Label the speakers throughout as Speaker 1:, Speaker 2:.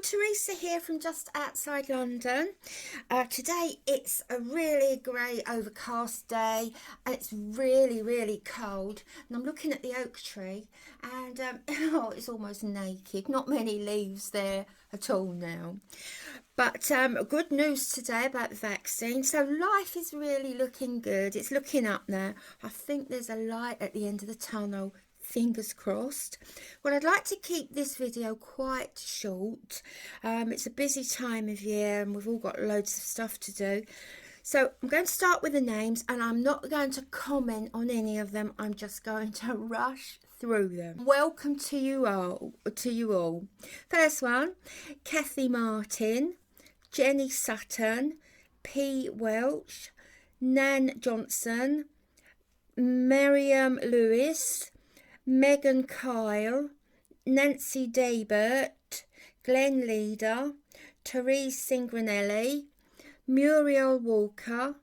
Speaker 1: Teresa here from just outside London. Today it's a really grey overcast day and it's really cold, and I'm looking at the oak tree and oh, it's almost naked. Not many leaves there at all now. But good news today about the vaccine. So life is really looking good. It's looking up now. I think there's a light at the end of the tunnel. Fingers crossed. Well, I'd like to keep this video quite short. It's a busy time of year and we've all got loads of stuff to do. So I'm going to start with the names and I'm not going to comment on any of them. I'm just going to rush through them. Welcome to you all. First one, Kathy Martin, Jenny Sutton, P. Welch, Nan Johnson, Miriam Lewis, Megan Kyle, Nancy Daybert, Glenn Leader, Therese Singranelli, Muriel Walker,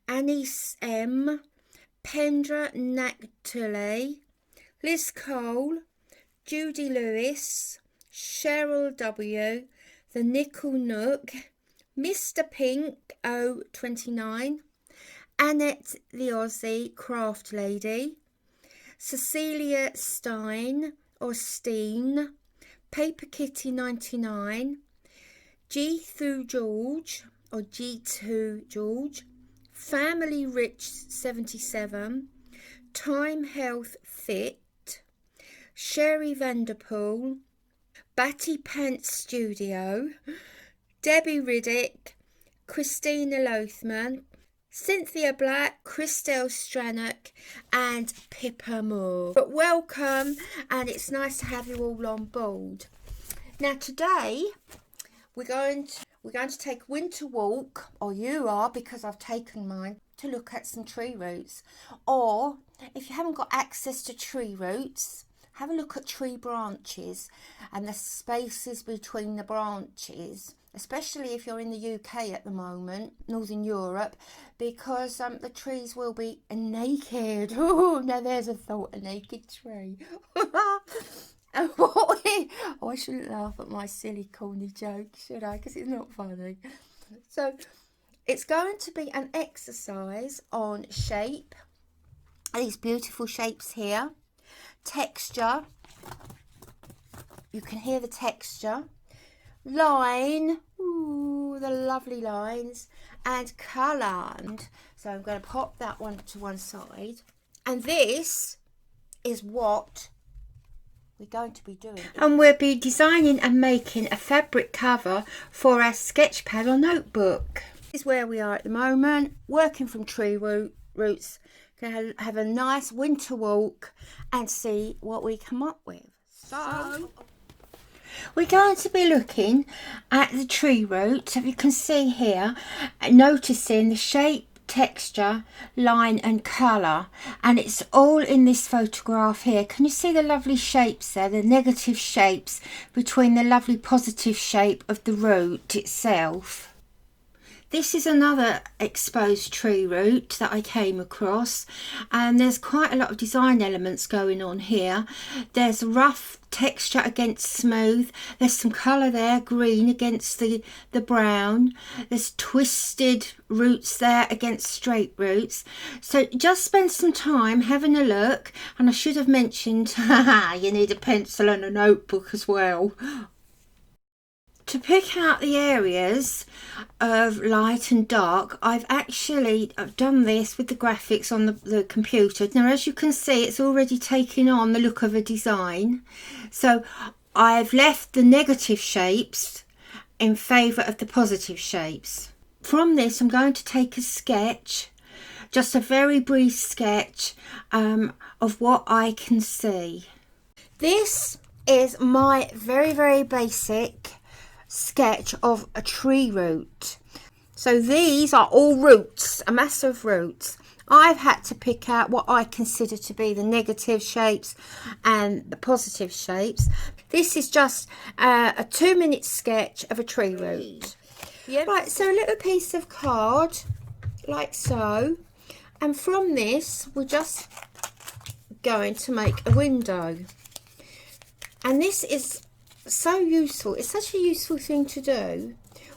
Speaker 1: Anise M, Pendra Naktule, Liz Cole, Judy Lewis, Cheryl W, The Nickel Nook, Mr. Pink 029, Annette the Aussie Craft Lady, Cecilia Stein or Steen, Paper Kitty 99, G2 George or G2 George, Family Rich 77, Time Health Fit, Sherry Vanderpool, Batty Pants Studio, Debbie Riddick, Christina Lothman, Cynthia Black, Christelle Strannock and Pippa Moore. But welcome, and it's nice to have you all on board. Now today we're going to take a winter walk, or you are because I've taken mine, to look at some tree roots. Or if you haven't got access to tree roots, have a look at tree branches and the spaces between the branches, especially if you're in the UK at the moment, Northern Europe, because the trees will be naked. Oh, now there's a thought, a naked tree. Oh, I shouldn't laugh at my silly corny joke, should I? Because it's not funny. So it's going to be an exercise on shape. These beautiful shapes here. Texture. You can hear the texture. Line, ooh, the lovely lines, and colour. So I'm going to pop that one to one side, and this is what we're going to be doing. And we'll be designing and making a fabric cover for our sketch pad or notebook. This is where we are at the moment, working from tree roots. Going to have a nice winter walk and see what we come up with. So we're going to be looking at the tree roots, if you can see here, noticing the shape, texture, line and colour, and it's all in this photograph here. Can you see the lovely shapes there, the negative shapes between the lovely positive shape of the root itself? This is another exposed tree root that I came across, and there's quite a lot of design elements going on here. There's rough texture against smooth, there's some colour there, green against the brown, there's twisted roots there against straight roots. So just spend some time having a look, and I should have mentioned you need a pencil and a notebook as well. To pick out the areas of light and dark, I've done this with the graphics on the computer. Now, as you can see, it's already taking on the look of a design. So I've left the negative shapes in favour of the positive shapes. From this, I'm going to take a sketch, just a very brief sketch of what I can see. This is my very basic sketch of a tree root. So these are all roots, a mass of roots. I've had to pick out what I consider to be the negative shapes and the positive shapes. This is just a 2-minute sketch of a tree root. Yep. Right, so a little piece of card like so, and from this we're just going to make a window, and this is so useful. It's such a useful thing to do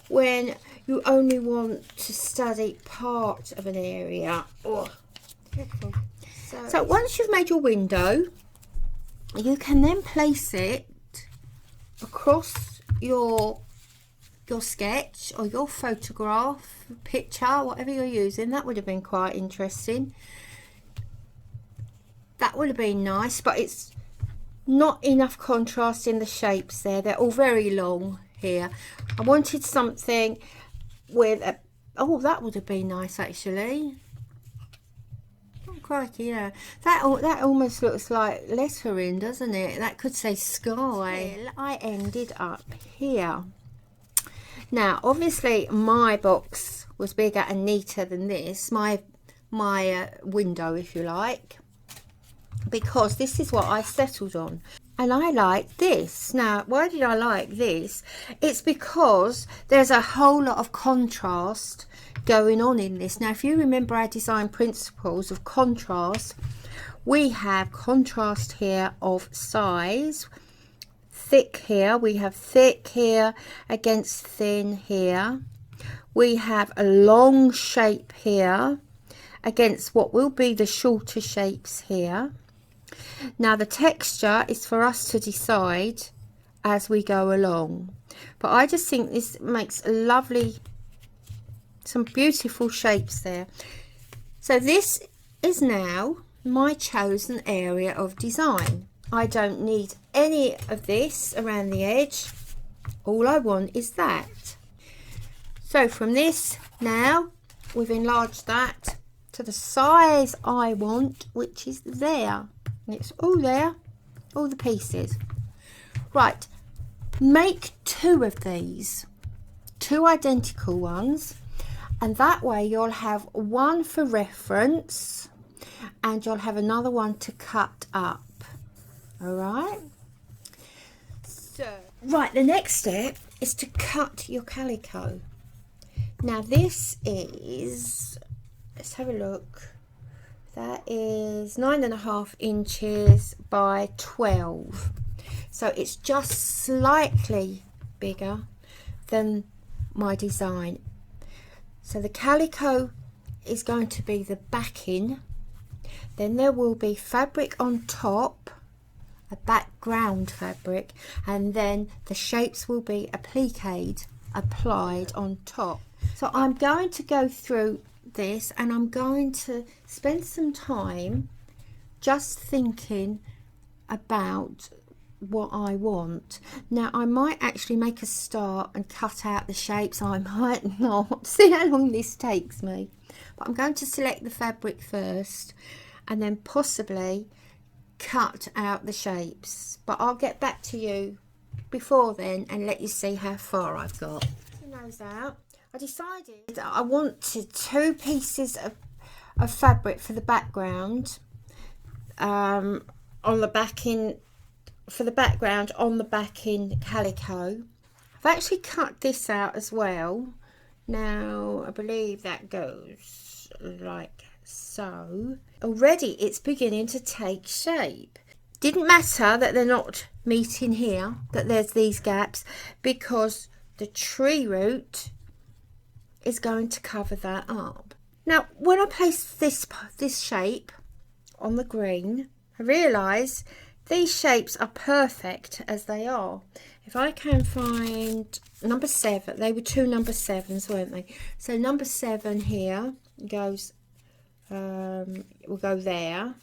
Speaker 1: when you only want to study part of an area. Oh. So once you've made your window, you can then place it across your sketch or your photograph, picture, whatever you're using. That would have been quite interesting. That would have been nice, but it's not enough contrast in the shapes there. They're all very long here. I wanted something with a, oh, that would have been nice actually. Oh crikey, yeah. That almost looks like lettering, doesn't it? That could say sky. I ended up here. Now obviously my box was bigger and neater than this, my window if you like, because this is what I settled on. And I like this. Now, why did I like this? It's because there's a whole lot of contrast going on in this. Now, if you remember our design principles of contrast, we have contrast here of size. Thick here, we have thick here against thin here. We have a long shape here against what will be the shorter shapes here. Now the texture is for us to decide as we go along, but I just think this makes a lovely, some beautiful shapes there. So this is now my chosen area of design. I don't need any of this around the edge. All I want is that. So from this now, we've enlarged that to the size I want, which is there. And it's all there, all the pieces. Right, make 2 of these, 2 identical ones, and that way you'll have one for reference and you'll have another one to cut up. All right. So, right, the next step is to cut your calico. Now this is, let's have a look. That is 9.5 inches by 12. So it's just slightly bigger than my design. So the calico is going to be the backing. Then there will be fabric on top, a background fabric, and then the shapes will be appliqued, applied on top. So I'm going to go through this and I'm going to spend some time just thinking about what I want. Now I might actually make a start and cut out the shapes, I might not. See how long this takes me. But I'm going to select the fabric first and then possibly cut out the shapes, but I'll get back to you before then and let you see how far I've got. Those out. I decided that I wanted 2 pieces of fabric for the background on the backing, for the background on the backing calico. I've actually cut this out as well. Now I believe that goes like so. Already it's beginning to take shape. Didn't matter that they're not meeting here, that there's these gaps, because the tree root is going to cover that up. Now when I place this shape on the green, I realise these shapes are perfect as they are. If I can find number 7, they were 2 number 7s, weren't they? So number 7 here goes, we'll go there.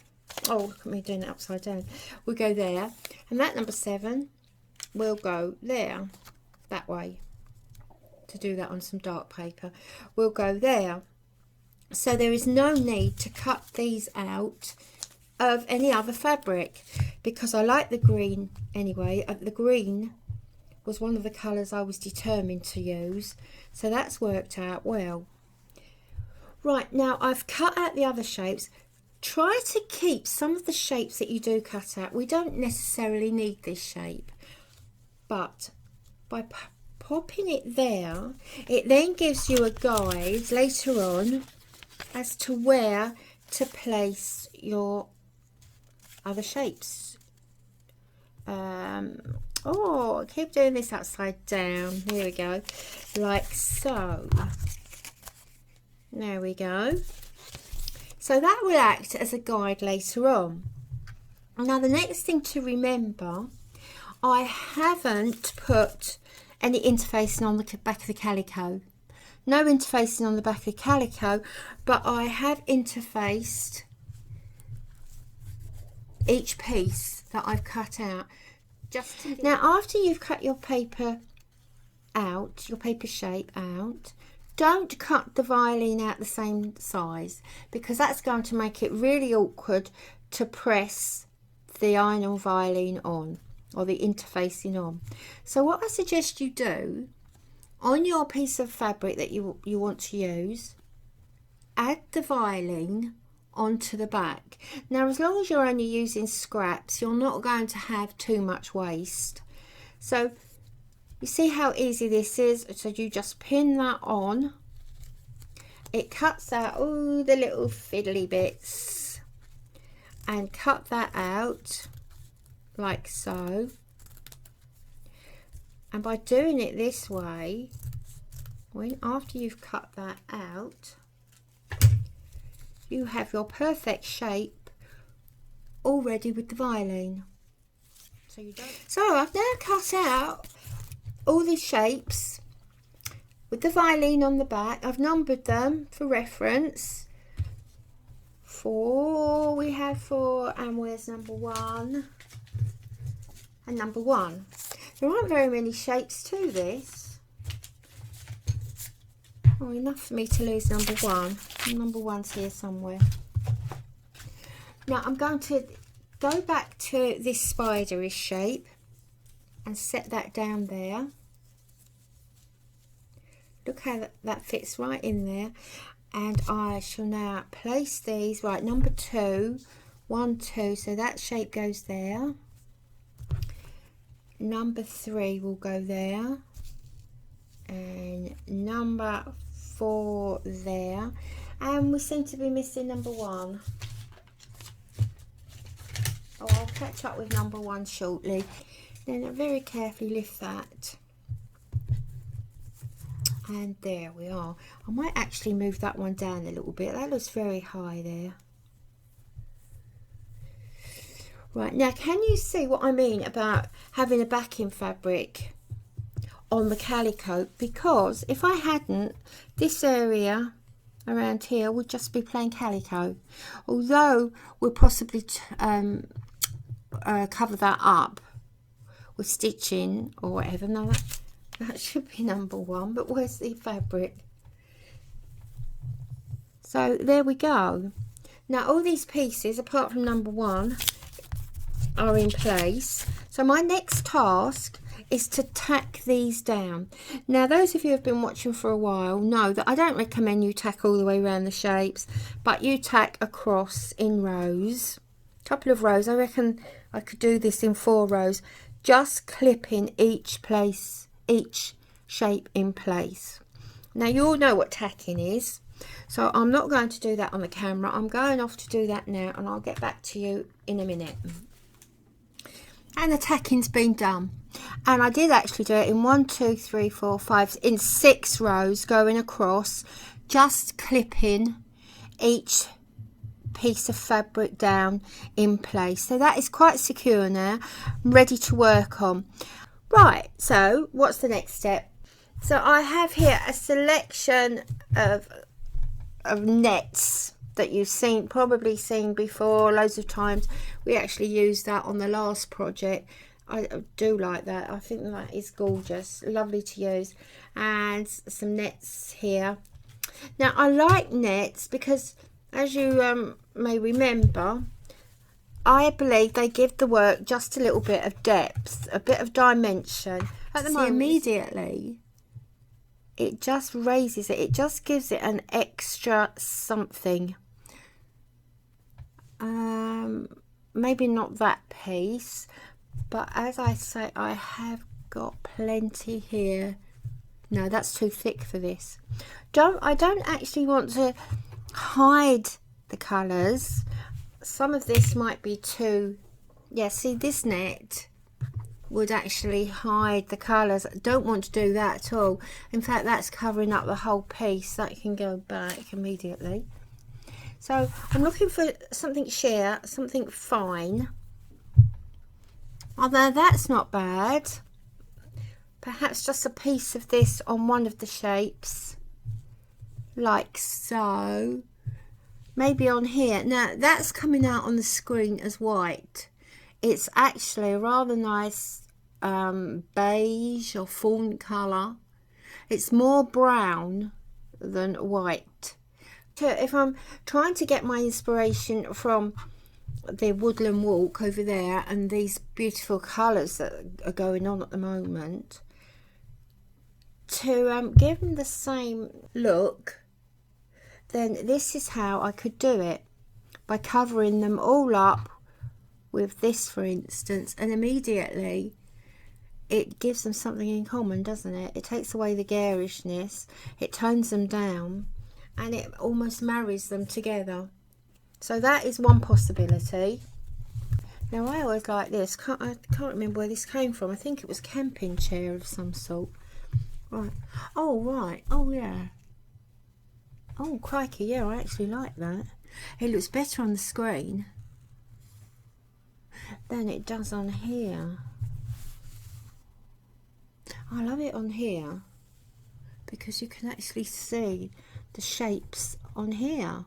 Speaker 1: Oh, look at me doing it upside down. We'll go there, and that number 7 will go there, that way. To do that on some dark paper, we'll go there. So there is no need to cut these out of any other fabric, because I like the green anyway. The green was one of the colours I was determined to use, so that's worked out well. Right, now I've cut out the other shapes. Try to keep some of the shapes that you do cut out. We don't necessarily need this shape, but by popping it there, it then gives you a guide later on as to where to place your other shapes. Oh, I keep doing this upside down. Here we go, like so. There we go. So that will act as a guide later on. Now the next thing to remember, I haven't put any interfacing on the back of the calico. No interfacing on the back of the calico, but I have interfaced each piece that I've cut out. Now after you've cut your paper out, your paper shape out, don't cut the violin out the same size, because that's going to make it really awkward to press the iron or violin on, or the interfacing on. So what I suggest you do, on your piece of fabric that you want to use, add the violin onto the back. Now as long as you're only using scraps, you're not going to have too much waste. So you see how easy this is? So you just pin that on. It cuts out all the little fiddly bits, and cut that out like so. And by doing it this way, after you've cut that out, you have your perfect shape already with the violin. So I've now cut out all these shapes with the violin on the back. I've numbered them for reference. 4, we have 4, and where's number 1? And number 1. There aren't very many shapes to this. Oh, enough for me to lose number 1. Number 1's here somewhere. Now I'm going to go back to this spiderish shape and set that down there. Look how that fits right in there. And I shall now place these, right, number 2, 1, 2, so that shape goes there. Number 3 will go there, and number 4 there, and we seem to be missing number 1. Oh, I'll catch up with number 1 shortly. Then I very carefully lift that, and there we are. I might actually move that one down a little bit. That looks very high there. Right, now can you see what I mean about having a backing fabric on the calico? Because if I hadn't, this area around here would just be plain calico. Although we'll possibly cover that up with stitching or whatever. No, that should be number 1, but where's the fabric? So there we go. Now all these pieces, apart from number 1, are in place. So my next task is to tack these down. Now those of you who have been watching for a while know that I don't recommend you tack all the way around the shapes, but you tack across in rows, a couple of rows. I reckon I could do this in 4 rows, just clipping each shape in place. Now you all know what tacking is, so I'm not going to do that on the camera. I'm going off to do that now, and I'll get back to you in a minute. And the tacking's been done, and I did actually do it in 1, 2, 3, 4, 5, in 6 rows going across, just clipping each piece of fabric down in place. So that is quite secure now. I'm ready to work on. Right, so what's the next step? So I have here a selection of nets that you've probably seen before loads of times. We actually used that on the last project. I do like that. I think that is gorgeous, lovely to use. And some nets here. Now I like nets because, as you may remember, I believe they give the work just a little bit of depth, a bit of dimension. At the moment, immediately it just raises it, it just gives it an extra something. Maybe not that piece, but as I say, I have got plenty here. No, that's too thick for this. I don't actually want to hide the colours. Some of this might be too, yeah, see this net, would actually hide the colours. I don't want to do that at all. In fact, that's covering up the whole piece. That can go back immediately. So I'm looking for something sheer, something fine. Although that's not bad. Perhaps just a piece of this on one of the shapes, like so. Maybe on here. Now that's coming out on the screen as white. It's actually a rather nice beige or fawn colour. It's more brown than white. If I'm trying to get my inspiration from the woodland walk over there and these beautiful colours that are going on at the moment, to give them the same look, then this is how I could do it, by covering them all up with this, for instance, and immediately it gives them something in common, doesn't it? It takes away the garishness, it tones them down, and it almost marries them together. So that is one possibility. Now I always like this. I can't remember where this came from. I think it was camping chair of some sort. Right. Oh right. Oh yeah. Oh crikey, yeah, I actually like that. It looks better on the screen than it does on here. I love it on here because you can actually see the shapes on here.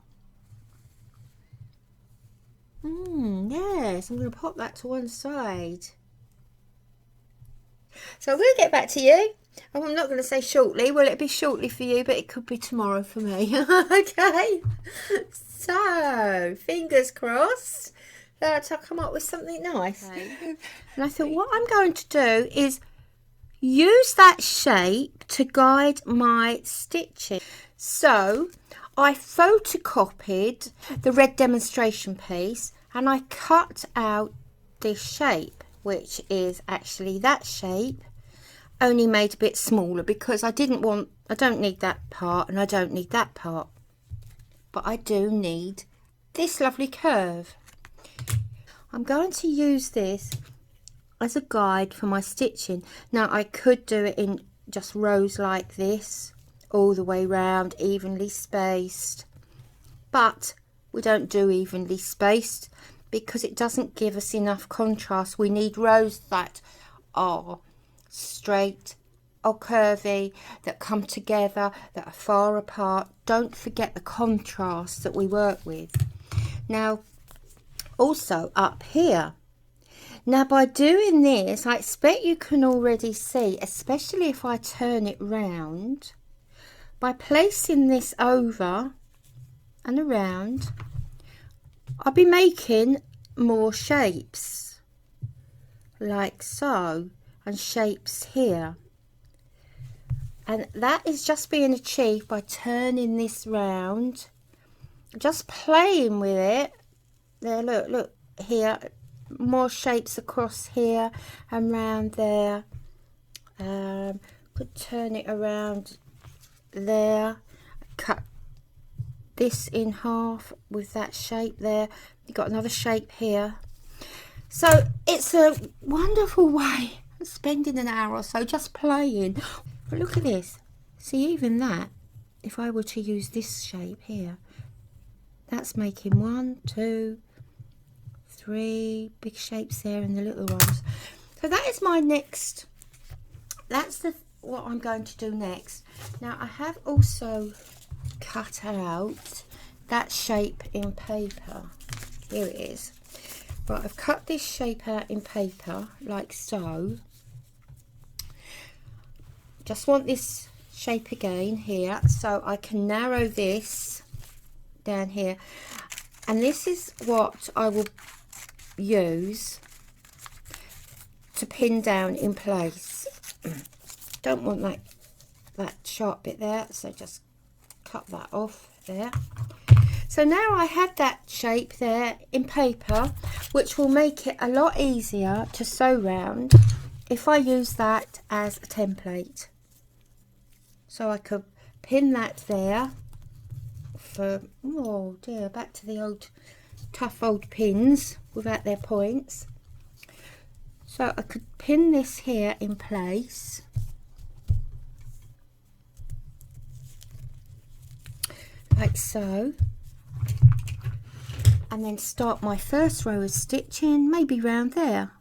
Speaker 1: Yes, I'm going to pop that to one side. So we'll get back to you. I'm not going to say shortly. Well, it'll be shortly for you, but it could be tomorrow for me. Okay. So, fingers crossed that I'll come up with something nice. Okay. And I thought what I'm going to do is use that shape to guide my stitching. So, I photocopied the red demonstration piece and I cut out this shape, which is actually that shape, only made a bit smaller because I don't need that part and I don't need that part, but I do need this lovely curve. I'm going to use this as a guide for my stitching. Now I could do it in just rows like this, all the way round, evenly spaced, but we don't do evenly spaced because it doesn't give us enough contrast. We need rows that are straight or curvy, that come together, that are far apart. Don't forget the contrast that we work with. Now also up here, now by doing this, I expect you can already see, especially if I turn it round, by placing this over and around, I'll be making more shapes like so, and shapes here, and that is just being achieved by turning this round, just playing with it. There, look here, more shapes across here and round there. Could turn it around there, cut this in half with that shape there. You've got another shape here. So it's a wonderful way of spending an hour or so just playing. But look at this. See, even that, if I were to use this shape here, that's making 1, 2, 3 big shapes there and the little ones. So that is my next, that's what I'm going to do next. Now I have also cut out that shape in paper. Here it is. Right, I've cut this shape out in paper like so. Just want this shape again here, so I can narrow this down here, and this is what I will use to pin down in place. Don't want that sharp bit there, so just cut that off there. So now I have that shape there in paper, which will make it a lot easier to sew round if I use that as a template. So I could pin that there for, oh dear, back to the old tough old pins without their points. So I could pin this here in place. Like so. And then start my first row of stitching, maybe round there.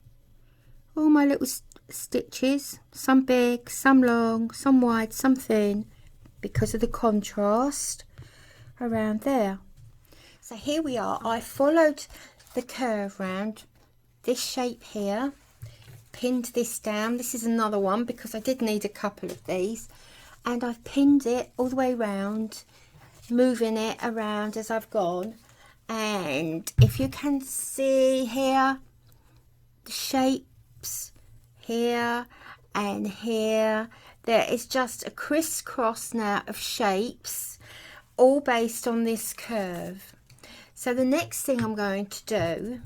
Speaker 1: All my little stitches, some big, some long, some wide, some thin, because of the contrast around there. So here we are. I followed the curve round this shape here, pinned this down. This is another one because I did need a couple of these, and I've pinned it all the way round, moving it around as I've gone. And if you can see here, the shapes here and here, there is just a crisscross now of shapes, all based on this curve. So the next thing I'm going to do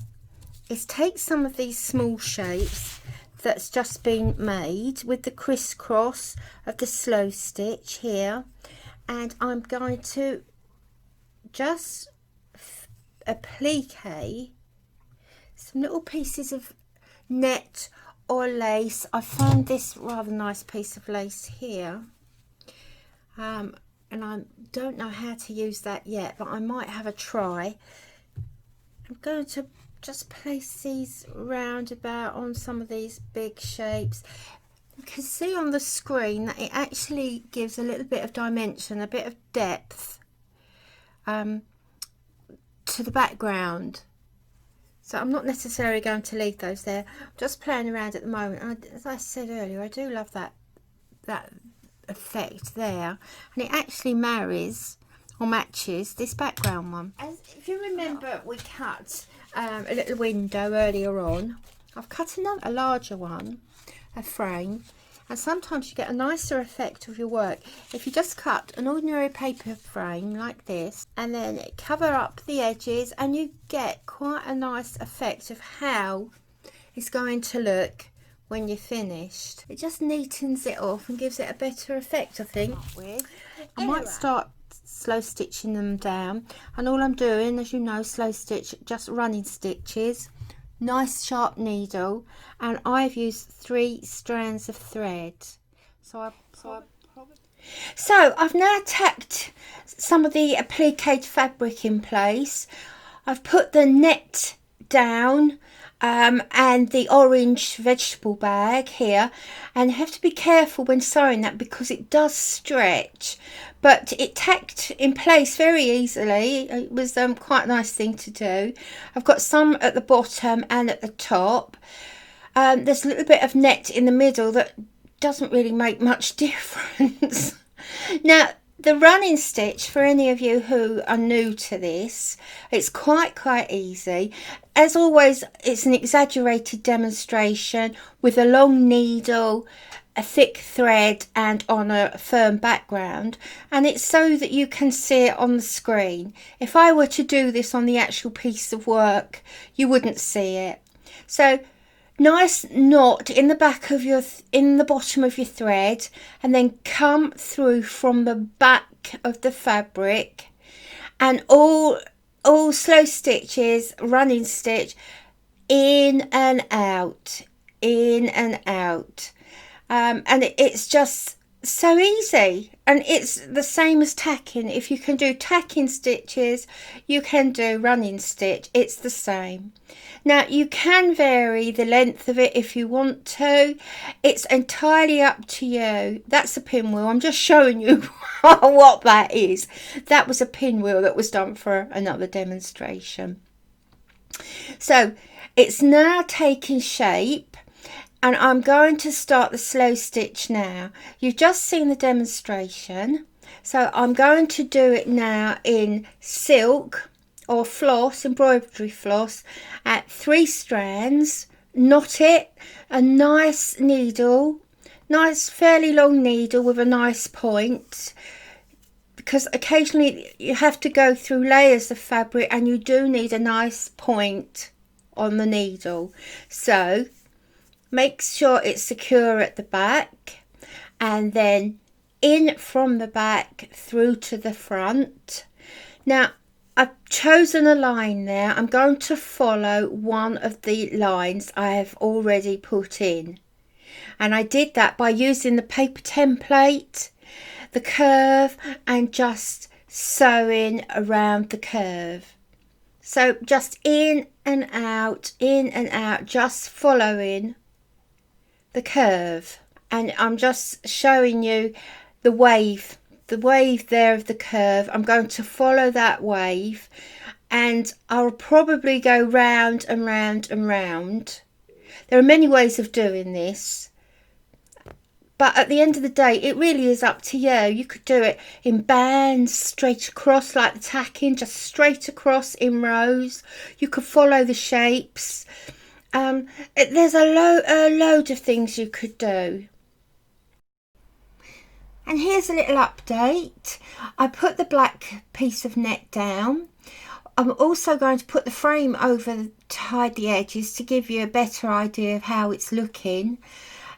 Speaker 1: is take some of these small shapes that's just been made with the crisscross of the slow stitch here, and I'm going to just applique some little pieces of net or lace. I found this rather nice piece of lace here, and I don't know how to use that yet, but I might have a try. I'm going to just place these round about on some of these big shapes. You can see on the screen that it actually gives a little bit of dimension, a bit of depth to the background. So I'm not necessarily going to leave those there. I'm just playing around at the moment. And as I said earlier, I do love that effect there, and it actually marries or matches this background one. As if you remember, we cut a little window earlier on. I've cut a larger one, a frame, and sometimes you get a nicer effect of your work if you just cut an ordinary paper frame like this and then cover up the edges, and you get quite a nice effect of how it's going to look when you're finished. It just neatens it off and gives it a better effect, I think. I might start slow stitching them down, and all I'm doing, as you know, slow stitch, just running stitches, nice sharp needle, and I've used 3 strands of thread. So I've now tacked some of the applique fabric in place. I've put the net down and the orange vegetable bag here, and you have to be careful when sewing that because it does stretch, but it tacked in place very easily. It was quite a nice thing to do. I've got some at the bottom and at the top. There's a little bit of net in the middle that doesn't really make much difference. Now, the running stitch, for any of you who are new to this, it's quite easy. As always, it's an exaggerated demonstration with a long needle, a thick thread, and on a firm background, and it's so that you can see it on the screen. If I were to do this on the actual piece of work, you wouldn't see it. So nice knot in the back of in the bottom of your thread, and then come through from the back of the fabric, and all slow stitches, running stitch, in and out, in and out, and it's just so easy, and it's the same as tacking. If you can do tacking stitches, you can do running stitch. It's the same. Now, you can vary the length of it if you want to. It's entirely up to you. That's a pinwheel. I'm just showing you what that is. That was a pinwheel that was done for another demonstration. So it's now taking shape, and I'm going to start the slow stitch now. You've just seen the demonstration, so I'm going to do it now in silk or floss, embroidery floss, at 3 strands. Knot it, a nice needle, nice fairly long needle with a nice point, because occasionally you have to go through layers of fabric and you do need a nice point on the needle. So make sure it's secure at the back, and then in from the back through to the front. Now, I've chosen a line there. I'm going to follow one of the lines I have already put in, and I did that by using the paper template, the curve, and just sewing around the curve. So just in and out, just following the curve. And I'm just showing you the wave there of the curve. I'm going to follow that wave, and I'll probably go round and round and round. There are many ways of doing this, but at the end of the day, it really is up to you. You could do it in bands, straight across like the tacking, just straight across in rows. You could follow the shapes. There's a load of things you could do. And here's a little update. I put the black piece of net down. I'm also going to put the frame over to hide the edges to give you a better idea of how it's looking.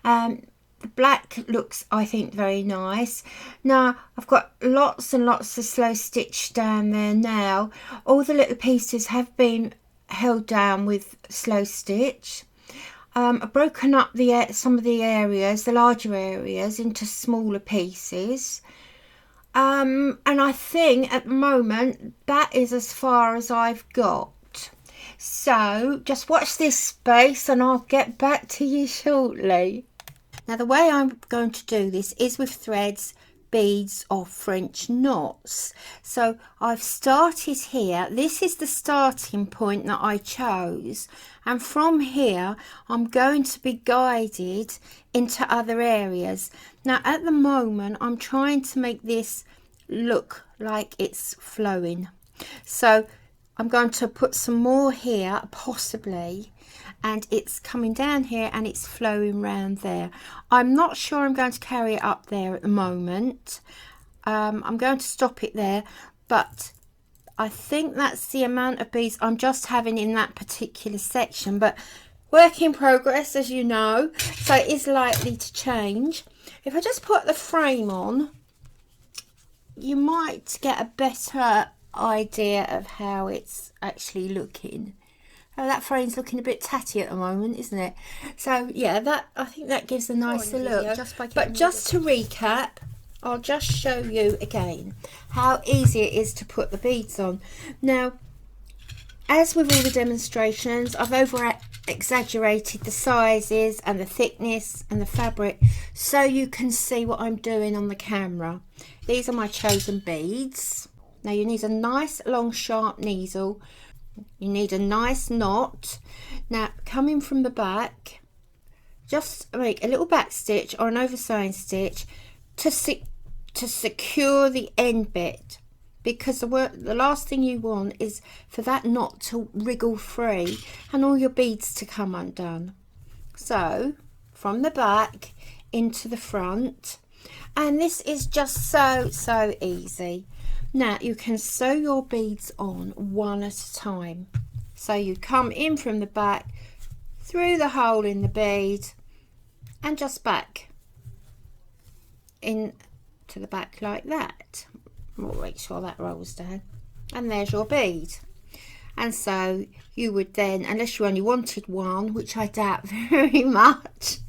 Speaker 1: The black looks, I think, very nice. Now, I've got lots and lots of slow stitch down there now. All the little pieces have been held down with slow stitch. I've broken up some of the areas, the larger areas, into smaller pieces. And I think at the moment that is as far as I've got. So just watch this space and I'll get back to you shortly. Now the way I'm going to do this is with threads, beads or French knots. So I've started here. This is the starting point that I chose, and from here I'm going to be guided into other areas. Now at the moment I'm trying to make this look like it's flowing, so I'm going to put some more here possibly, and it's coming down here and it's flowing round there. I'm not sure I'm going to carry it up there at the moment. I'm going to stop it there, but I think that's the amount of beads I'm just having in that particular section, but work in progress, as you know, so it is likely to change. If I just put the frame on, you might get a better idea of how it's actually looking. Oh, that frame's looking a bit tatty at the moment, isn't it? So yeah, that, I think that gives a nicer look. But just to recap, I'll just show you again how easy it is to put the beads on. Now, as with all the demonstrations, I've exaggerated the sizes and the thickness and the fabric so you can see what I'm doing on the camera. These are my chosen beads. Now you need a nice long sharp needle. You need a nice knot. Now coming from the back, just make a little back stitch or an over sewing stitch to secure the end bit, because the last thing you want is for that knot to wriggle free and all your beads to come undone. So from the back into the front, and this is just so easy. Now you can sew your beads on one at a time. So you come in from the back, through the hole in the bead, and just back in to the back like that. We'll make sure that rolls down, and there's your bead. And so you would then, unless you only wanted one, which I doubt very much,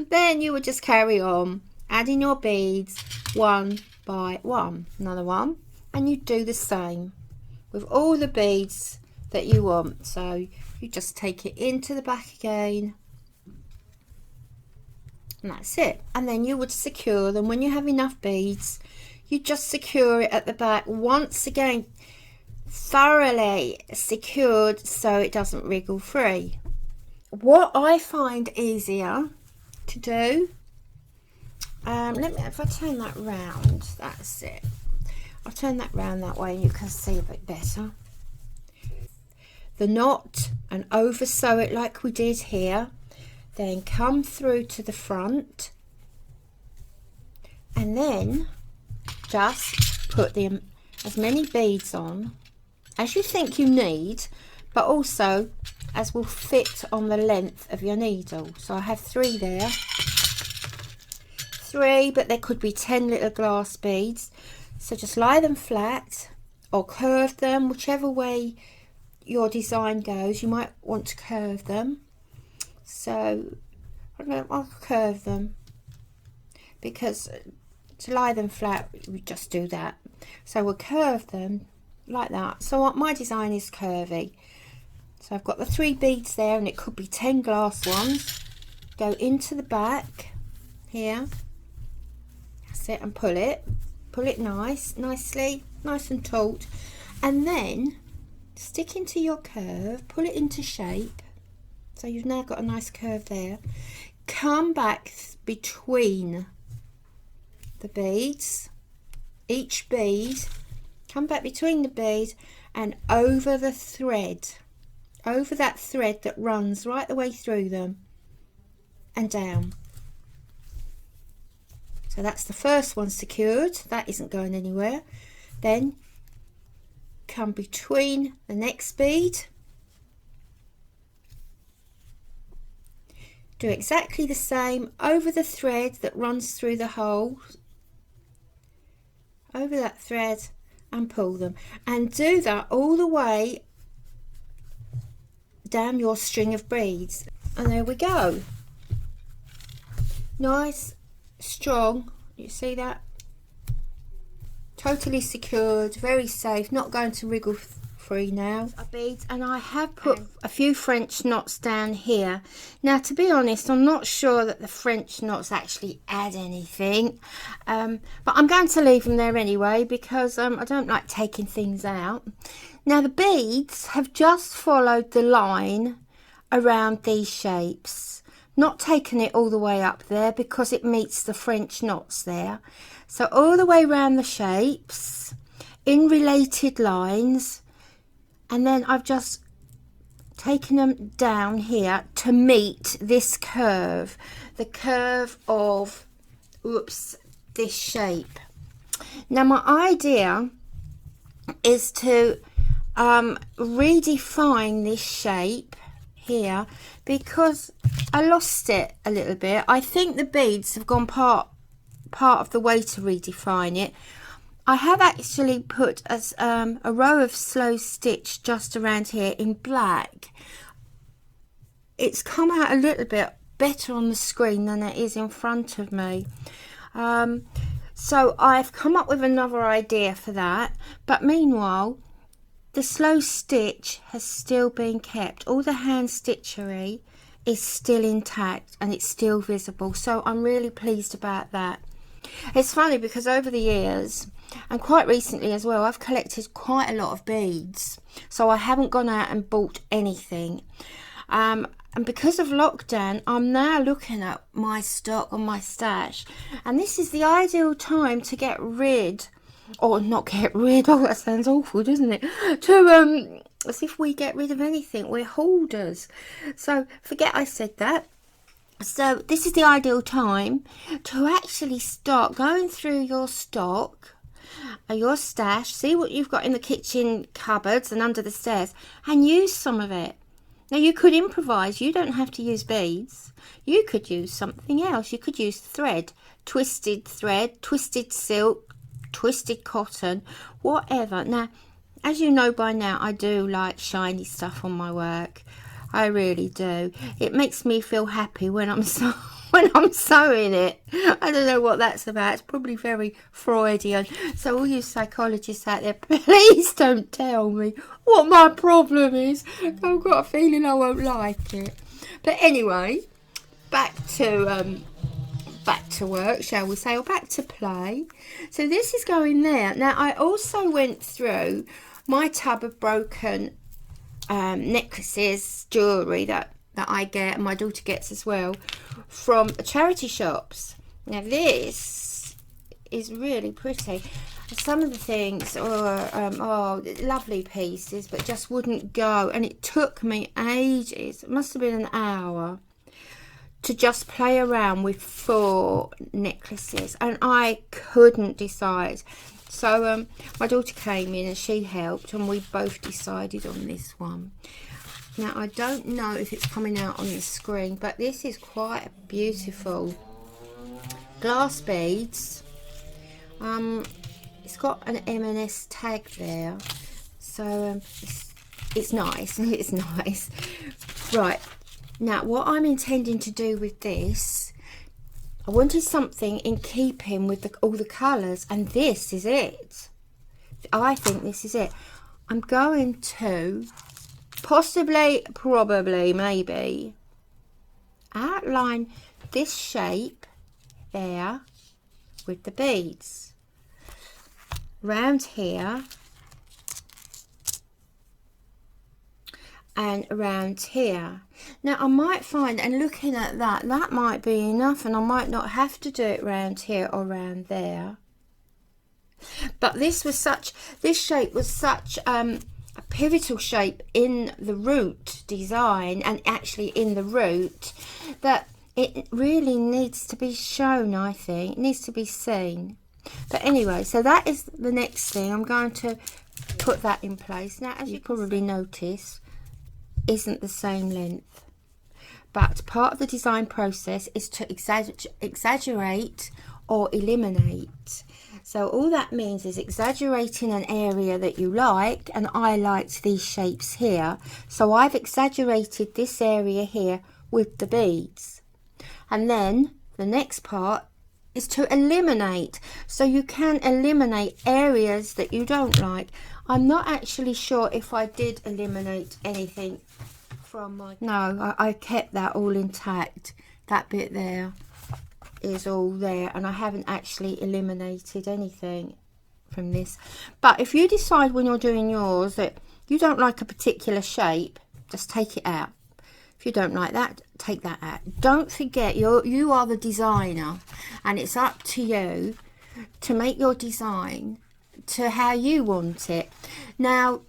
Speaker 1: then you would just carry on adding your beads one by one. Another one, and you do the same with all the beads that you want. So you just take it into the back again, and that's it. And then you would secure them. When you have enough beads, you just secure it at the back once again, thoroughly secured so it doesn't wriggle free. What I find easier to do, if I turn that round, that's it. I'll turn that round that way and you can see a bit better. The knot, and over sew it like we did here, then come through to the front, and then just put as many beads on as you think you need, but also as will fit on the length of your needle. So I have 3 there, 3, but there could be 10 little glass beads. So just lie them flat or curve them, whichever way your design goes. You might want to curve them. So I'll curve them, because to lie them flat we just do that. So we'll curve them like that. So my design is curvy. So I've got the 3 beads there, and it could be 10 glass ones. Go into the back here, that's it, and pull it nicely, nice and taut, and then stick into your curve, pull it into shape. So you've now got a nice curve there. Come back between the beads, each bead, come back between the beads and over the thread, over that thread that runs right the way through them and down. So that's the first one secured, that isn't going anywhere. Then come between the next bead, do exactly the same over the thread that runs through the hole, over that thread, and pull them, and do that all the way down your string of beads. And there we go, nice, strong. You see that? Totally secured, very safe, not going to wriggle free now. Beads, and I have put a few French knots down here. Now, to be honest, I'm not sure that the French knots actually add anything, but I'm going to leave them there anyway, because I don't like taking things out. Now, the beads have just followed the line around these shapes, not taken it all the way up there because it meets the French knots there. So all the way around the shapes in related lines, and then I've just taken them down here to meet this curve, the curve of this shape. Now my idea is to redefine this shape here, because I lost it a little bit. I think the beads have gone part of the way to redefine it. I have actually put a row of slow stitch just around here in black. It's come out a little bit better on the screen than it is in front of me. So I've come up with another idea for that, but meanwhile the slow stitch has still been kept. All the hand stitchery is still intact and it's still visible, so I'm really pleased about that. It's funny because over the years, and quite recently as well, I've collected quite a lot of beads, so I haven't gone out and bought anything, and because of lockdown I'm now looking at my stock and my stash, and this is the ideal time to get rid, or not get rid, oh that sounds awful doesn't it, to as if we get rid of anything, we're hoarders, so forget I said that. So this is the ideal time to actually start going through your stock, your stash, see what you've got in the kitchen cupboards and under the stairs, and use some of it. Now you could improvise, you don't have to use beads, you could use something else. You could use thread, twisted silk, twisted cotton, whatever. Now, as you know by now, I do like shiny stuff on my work. I really do. It makes me feel happy when I'm sewing it. I don't know what that's about. It's probably very Freudian. So all you psychologists out there, please don't tell me what my problem is. I've got a feeling I won't like it. But anyway, back to work, shall we say, or back to play. So this is going there. Now I also went through my tub of broken necklaces, jewellery that I get and my daughter gets as well from charity shops. Now this is really pretty. Some of the things are lovely pieces but just wouldn't go, and it took me ages, it must have been an hour, to just play around with 4 necklaces, and I couldn't decide. So my daughter came in and she helped, and we both decided on this one. Now I don't know if it's coming out on the screen, but this is quite beautiful. Glass beads, it's got an M&S tag there, so it's nice. It's nice. Right, now what I'm intending to do with this, I wanted something in keeping with all the colours, and this is it. I think this is it. I'm going to possibly, probably, maybe outline this shape there with the beads round here and around here. Now I might find, and looking at that, that might be enough, and I might not have to do it round here or round there. But this shape was such a pivotal shape in the root design, and actually in the root, that it really needs to be shown. I think it needs to be seen. But anyway, so that is the next thing. I'm going to put that in place. Now, as you probably notice, isn't the same length, but part of the design process is to exaggerate or eliminate. So all that means is exaggerating an area that you like, and I liked these shapes here, so I've exaggerated this area here with the beads. And then the next part is to eliminate, so you can eliminate areas that you don't like. I'm not actually sure if I did eliminate anything from my... No, I kept that all intact. That bit there is all there, and I haven't actually eliminated anything from this. But if you decide when you're doing yours that you don't like a particular shape, just take it out. If you don't like that, take that out. Don't forget, you are the designer, and it's up to you to make your design to how you want it. Now,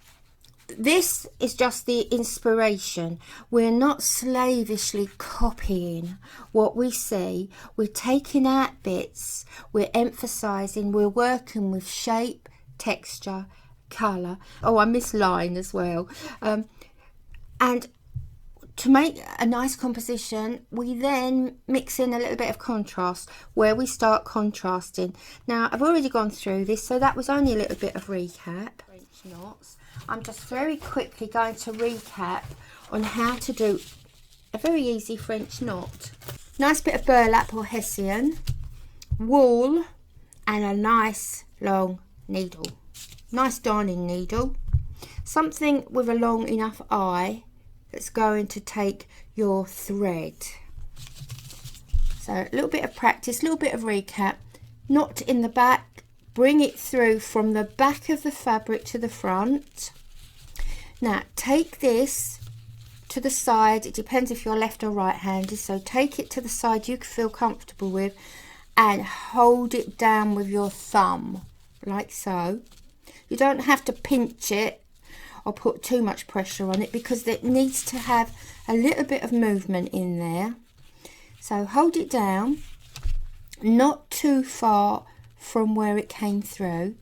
Speaker 1: this is just the inspiration. We're not slavishly copying what we see. We're taking out bits, we're emphasizing, we're working with shape, texture, color. Oh, I miss line as well. And to make a nice composition, we then mix in a little bit of contrast, where we start contrasting. Now, I've already gone through this, so that was only a little bit of recap. French knots. I'm just very quickly going to recap on how to do a very easy French knot. Nice bit of burlap or hessian, wool, and a nice long needle. Nice darning needle. Something with a long enough eye that's going to take your thread. So a little bit of practice, a little bit of recap. Knot in the back, bring it through from the back of the fabric to the front. Now take this to the side. It depends if you're left or right handed, so take it to the side you feel comfortable with, and hold it down with your thumb like so. You don't have to pinch it or put too much pressure on it, because it needs to have a little bit of movement in there. So hold it down, not too far from where it came through,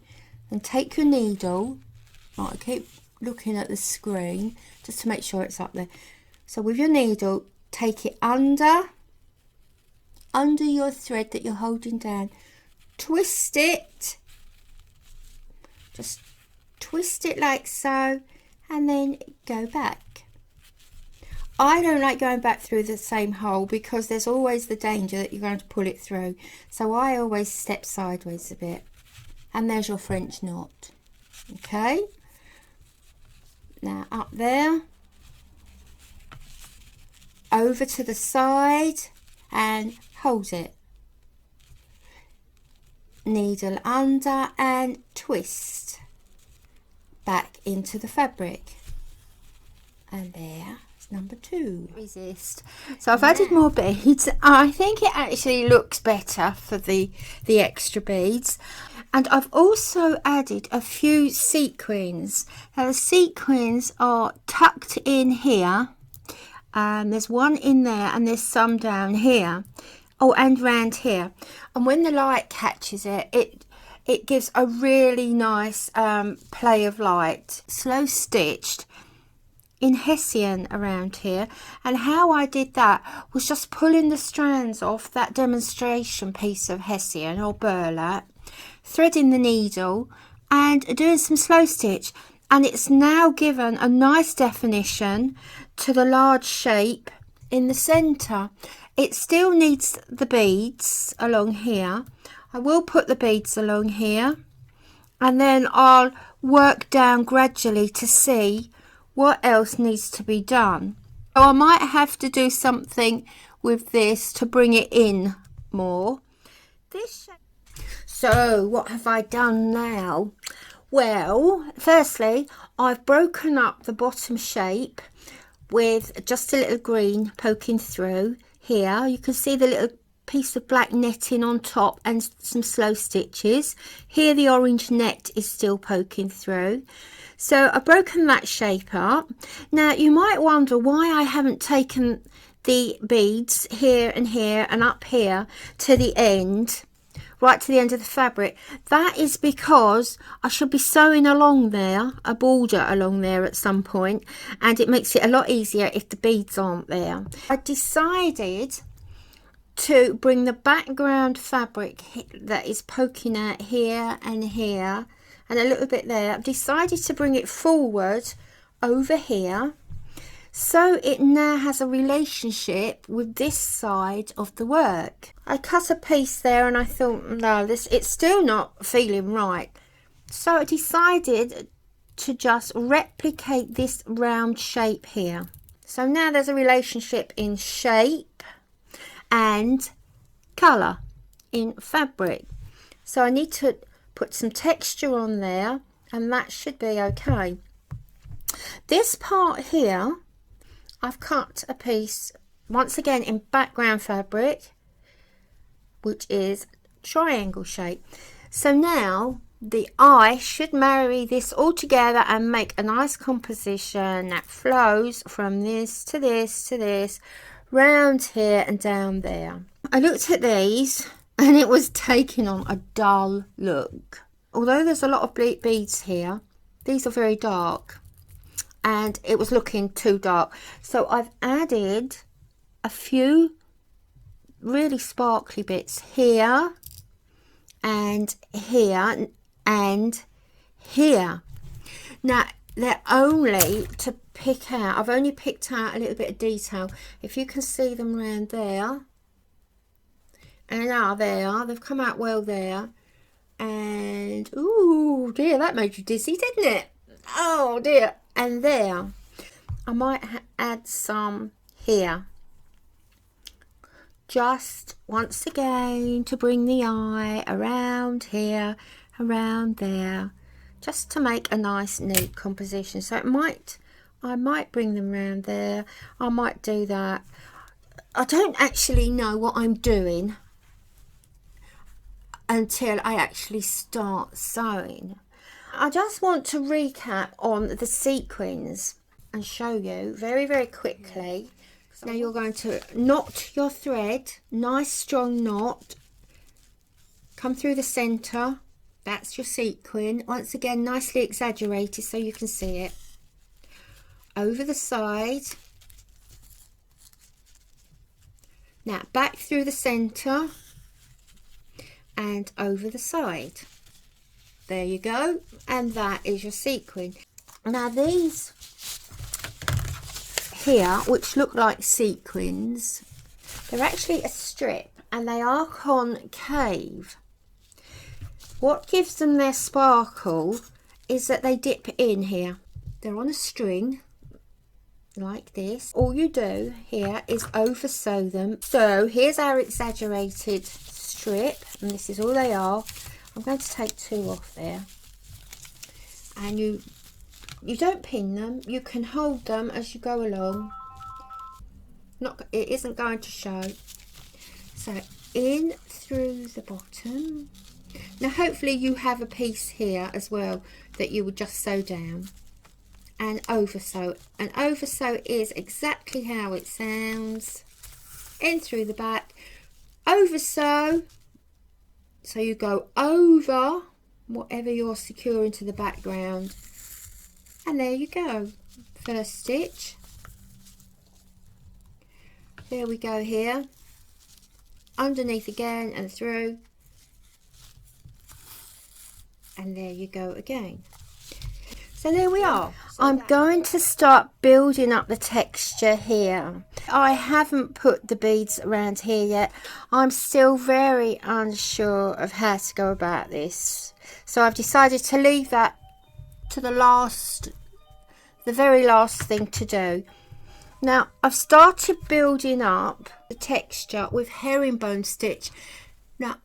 Speaker 1: and take your needle. I keep looking at the screen just to make sure it's up there. So with your needle, take it under your thread that you're holding down, twist it, just twist it like so, and then go back. I don't like going back through the same hole, because there's always the danger that you're going to pull it through, so I always step sideways a bit. And there's your French knot. Okay, now up there, over to the side, and hold it, needle under, and twist back into the fabric. And there's number 2. Resist. So I've added more beads. I think it actually looks better for the extra beads. And I've also added a few sequins. Now the sequins are tucked in here. There's one in there, and there's some down here. Oh, and round here. And when the light catches it, it gives a really nice play of light. Slow stitched in hessian around here, and how I did that was just pulling the strands off that demonstration piece of hessian or burlap, threading the needle and doing some slow stitch, and it's now given a nice definition to the large shape in the center. It still needs the beads along here. I will put the beads along here, and then I'll work down gradually to see what else needs to be done. So I might have to do something with this to bring it in more. So what have I done now? Well, firstly, I've broken up the bottom shape with just a little green poking through here. You can see the little piece of black netting on top and some slow stitches. Here the orange net is still poking through. So I've broken that shape up. Now you might wonder why I haven't taken the beads here and here and up here to the end, right to the end of the fabric. That is because I should be sewing along there, a border along there at some point, and it makes it a lot easier if the beads aren't there. I decided to bring the background fabric that is poking out here and here and a little bit there. I've decided to bring it forward over here, so it now has a relationship with this side of the work. I cut a piece there and I thought, no, it's still not feeling right. So I decided to just replicate this round shape here. So now there's a relationship in shape and colour in fabric. So I need to put some texture on there, and that should be okay. This part here, I've cut a piece once again in background fabric, which is triangle shape. So now the eye should marry this all together and make a nice composition that flows from this to this to this, round here and down there. I looked at these and it was taking on a dull look. Although there's a lot of beads here, these are very dark, and it was looking too dark. So I've added a few really sparkly bits here and here and here. Now they're only to pick out, I've only picked out a little bit of detail. If you can see them around there, and now there, they've come out well there. And ooh dear, that made you dizzy, didn't it? Oh dear. And there, I might add some here, just once again to bring the eye around here, around there, just to make a nice neat composition. So I might bring them around there, I might do that. I don't actually know what I'm doing until I actually start sewing. I just want to recap on the sequins and show you very, very quickly. Now you're going to knot your thread, nice strong knot, come through the center, that's your sequin, once again nicely exaggerated so you can see it, over the side, now back through the center and over the side. There you go, and that is your sequin. Now these here, which look like sequins, they're actually a strip and they are concave. What gives them their sparkle is that they dip in here. They're on a string like this. All you do here is over sew them. So here's our exaggerated strip, and this is all they are. I'm going to take two off there, and you don't pin them, you can hold them as you go along. It isn't going to show. So in through the bottom. Now hopefully you have a piece here as well that you would just sew down and over sew. And over sew is exactly how it sounds. In through the back, over sew. So you go over whatever you're securing to the background, and there you go, first stitch. There we go here, underneath again and through, and there you go again. So there we are. I'm going to start building up the texture here. I haven't put the beads around here yet. I'm still very unsure of how to go about this. So I've decided to leave that to the very last thing to do. Now I've started building up the texture with herringbone stitch. Now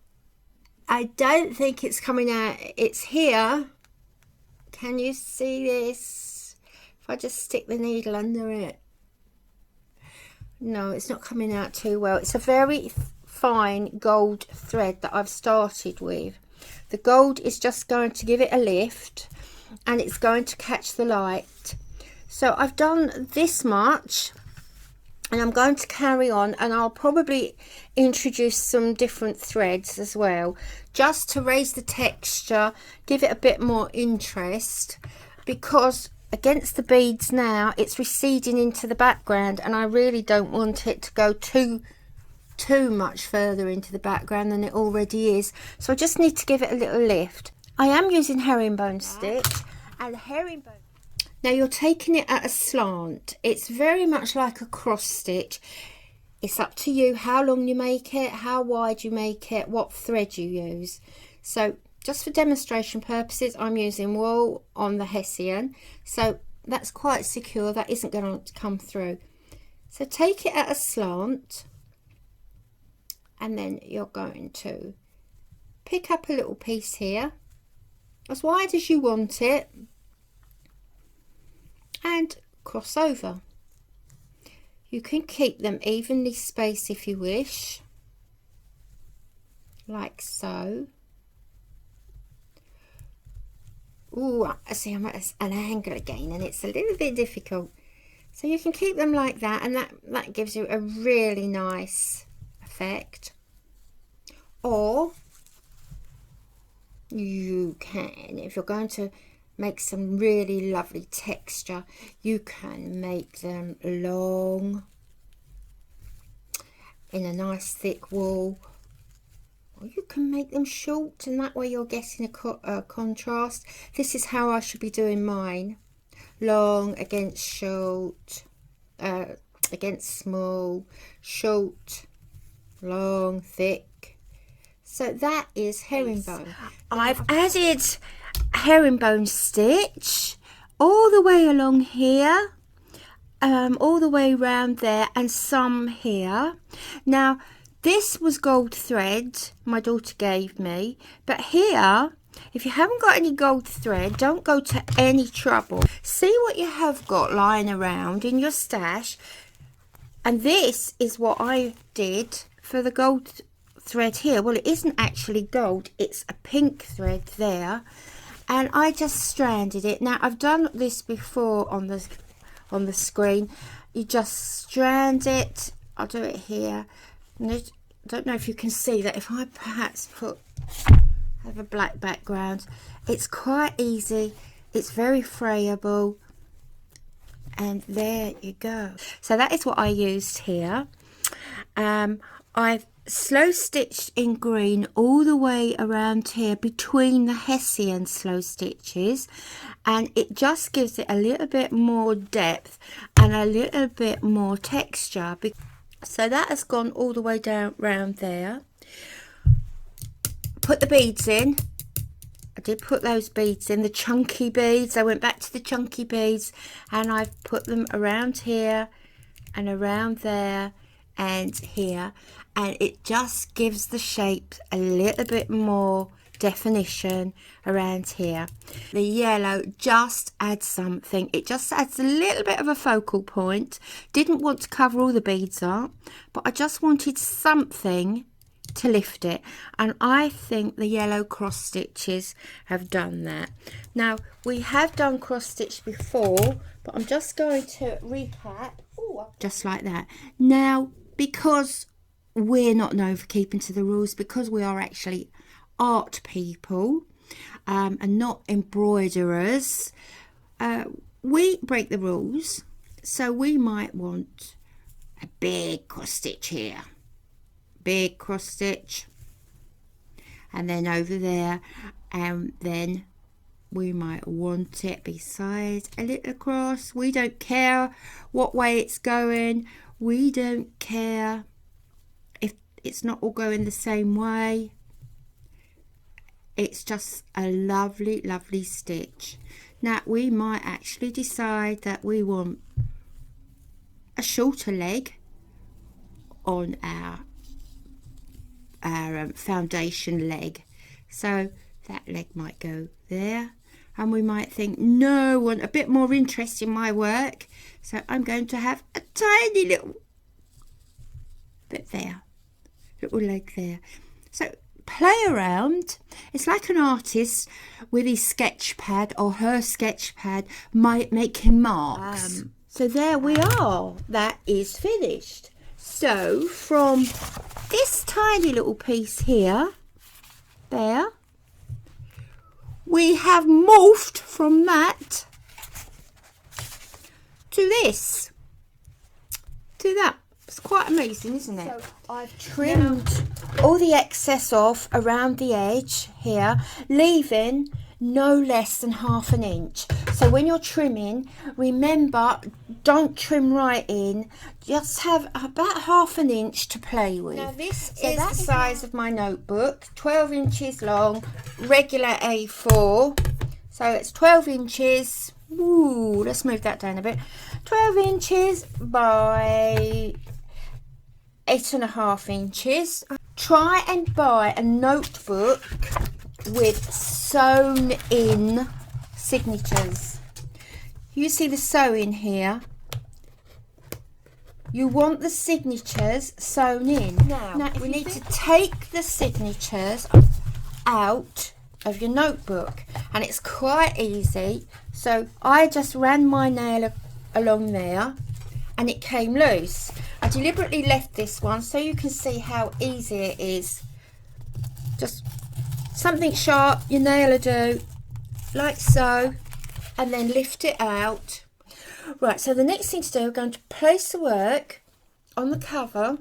Speaker 1: I don't think it's coming out. It's here. Can you see this? If I just stick the needle under it. No, it's not coming out too well. It's a very fine gold thread that I've started with. The gold is just going to give it a lift and it's going to catch the light. So I've done this much and I'm going to carry on, and I'll probably introduce some different threads as well, just to raise the texture, give it a bit more interest, because against the beads now it's receding into the background and I really don't want it to go too much further into the background than it already is. So I just need to give it a little lift. I am using herringbone stitch, and herringbone, now you're taking it at a slant. It's very much like a cross stitch. It's up to you how long you make it, how wide you make it, what thread you use. So just for demonstration purposes, I'm using wool on the hessian. So that's quite secure. That isn't going to come through. So take it at a slant, and then you're going to pick up a little piece here, as wide as you want it, and cross over. You can keep them evenly spaced if you wish, like so. Ooh, I see I'm at an angle again and it's a little bit difficult. So you can keep them like that, and that gives you a really nice effect. Or you can, if you're going to make some really lovely texture, you can make them long in a nice thick wool, or you can make them short, and that way you're getting a contrast. This is how I should be doing mine: long against short, against small, short, long, thick. So that is herringbone. I've added herringbone stitch all the way along here, all the way around there, and some here. Now this was gold thread my daughter gave me, but here, if you haven't got any gold thread, don't go to any trouble. See what you have got lying around in your stash, and this is what I did for the gold thread here. Well, it isn't actually gold, it's a pink thread there, and I just stranded it. Now I've done this before on the screen. You just strand it. I'll do it here. And I don't know if you can see that. If I perhaps have a black background, it's quite easy, it's very frayable, and there you go. So that is what I used here. I've slow stitched in green all the way around here between the hessian slow stitches, and it just gives it a little bit more depth and a little bit more texture. So that has gone all the way down round there. Put the beads in. I did put those beads in, the chunky beads. I went back to the chunky beads and I've put them around here and around there and here, and it just gives the shape a little bit more definition around here. The yellow just adds something. It just adds a little bit of a focal point. Didn't want to cover all the beads up, but I just wanted something to lift it, and I think the yellow cross stitches have done that. Now we have done cross stitch before, but I'm just going to recap. Ooh, just like that. Now, because we're not known for keeping to the rules, because we are actually art people and not embroiderers, we break the rules. So we might want a big cross stitch here, big cross stitch, and then over there, and then we might want it beside a little cross. We don't care what way it's going. We don't care if it's not all going the same way. It's just a lovely, lovely stitch. Now we might actually decide that we want a shorter leg on our foundation leg, so that leg might go there, and we might think, no, I want a bit more interest in my work, so I'm going to have a tiny little bit there, little leg there. So play around. It's like an artist with his sketch pad or her sketch pad making marks. So there we are, that is finished. So from this tiny little piece here, there, we have morphed from that to this, to that. It's quite amazing, isn't it? So I've trimmed all the excess off around the edge here, leaving no less than 1/2 inch. So when you're trimming, remember, don't trim right in, just have about 1/2 inch to play with. Now this is the size of my notebook, 12 inches long, regular A4, so it's 12 inches. Ooh, let's move that down a bit. 12 inches by 8.5 inches. Try and buy a notebook with sewn in signatures. You see the sewing here, you want the signatures sewn in. Now we need to take the signatures out of your notebook, and it's quite easy. So I just ran my nail along there and it came loose. I deliberately left this one so you can see how easy it is. Just something sharp, your nail will do, like so, and then lift it out. Right, so the next thing to do, we're going to place the work on the cover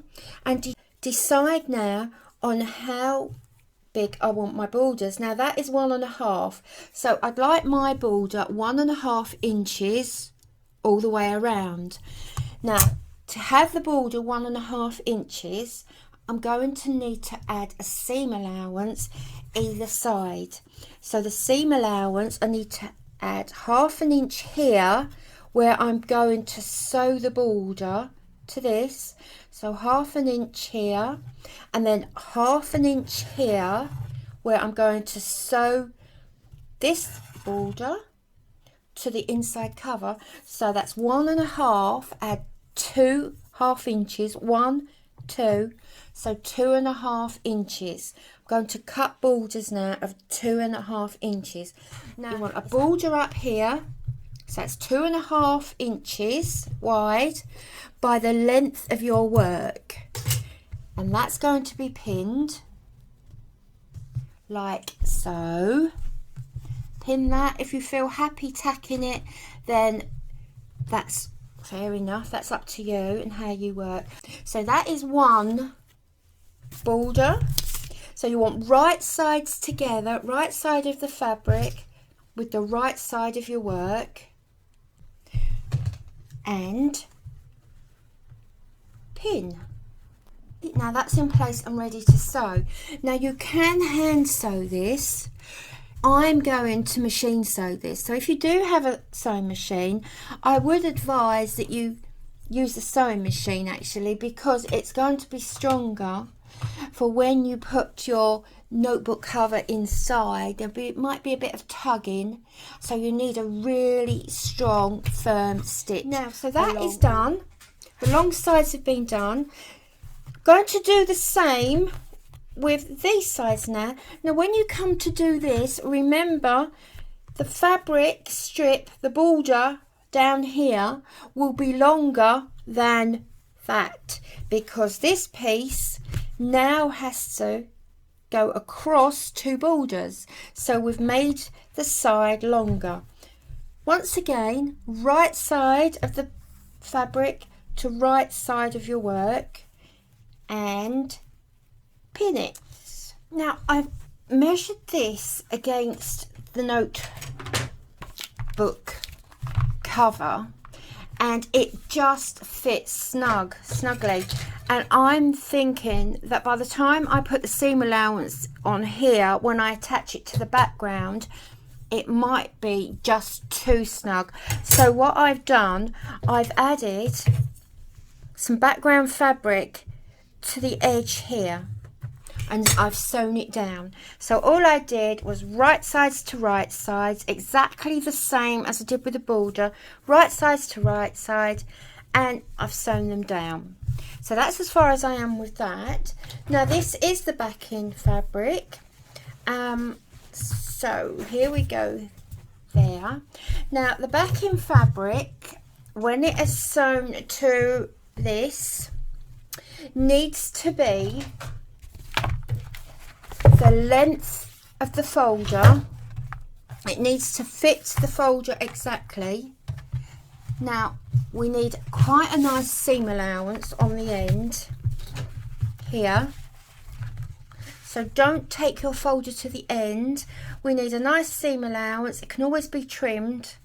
Speaker 1: and decide now on how big I want my borders. Now that is 1.5, so I'd like my border 1.5 inches all the way around. Now to have the border 1.5 inches, I'm going to need to add a seam allowance either side. So the seam allowance, I need to add 1/2 inch here where I'm going to sew the border to this, so 1/2 inch here, and then 1/2 inch here where I'm going to sew this border to the inside cover. So that's 1.5, add 2.5 inches, 1, 2, so 2.5 inches. I'm going to cut borders now of 2.5 inches. Now you want a border up here, so that's 2.5 inches wide by the length of your work, and that's going to be pinned like so. Pin that. If you feel happy tacking it, then that's fair enough. That's up to you and how you work. So that is one border. So you want right sides together, right side of the fabric with the right side of your work, and pin. Now that's in place and ready to sew. Now you can hand sew this. I'm going to machine sew this. So if you do have a sewing machine, I would advise that you use the sewing machine actually, because it's going to be stronger for when you put your notebook cover inside. It might be a bit of tugging, so you need a really strong, firm stitch. Now, so that is done. The long sides have been done. Going to do the same with these sides now. Now when you come to do this, remember the fabric strip, the border down here will be longer than that, because this piece now has to go across 2 borders, so we've made the side longer. Once again, right side of the fabric to right side of your work and pin it. Now I've measured this against the notebook cover, and it just fits snugly. And I'm thinking that by the time I put the seam allowance on here, when I attach it to the background, it might be just too snug. So what I've done, I've added some background fabric to the edge here, and I've sewn it down. So all I did was right sides to right sides, exactly the same as I did with the border, right sides to right side, and I've sewn them down. So that's as far as I am with that. Now this is the backing fabric. So here we go there. Now the backing fabric, when it is sewn to this, needs to be the length of the folder. It needs to fit the folder exactly. Now we need quite a nice seam allowance on the end here, so don't take your folder to the end. We need a nice seam allowance. It can always be trimmed,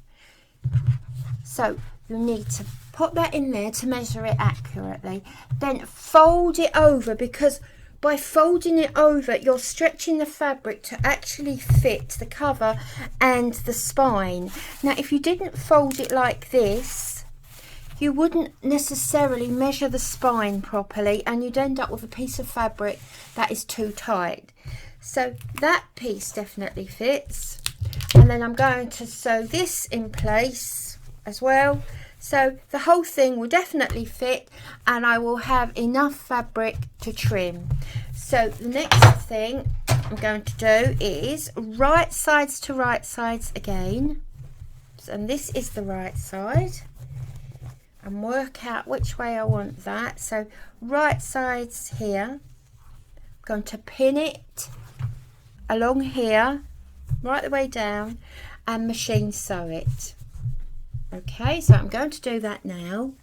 Speaker 1: so you need to put that in there to measure it accurately. Then fold it over, because by folding it over, you're stretching the fabric to actually fit the cover and the spine. Now, if you didn't fold it like this, you wouldn't necessarily measure the spine properly, and you'd end up with a piece of fabric that is too tight. So that piece definitely fits. And then I'm going to sew this in place as well. So the whole thing will definitely fit, and I will have enough fabric to trim. So the next thing I'm going to do is right sides to right sides again. And this is the right side. And work out which way I want that. So right sides here. I'm going to pin it along here, right the way down, and machine sew it. Okay, so I'm going to do that now.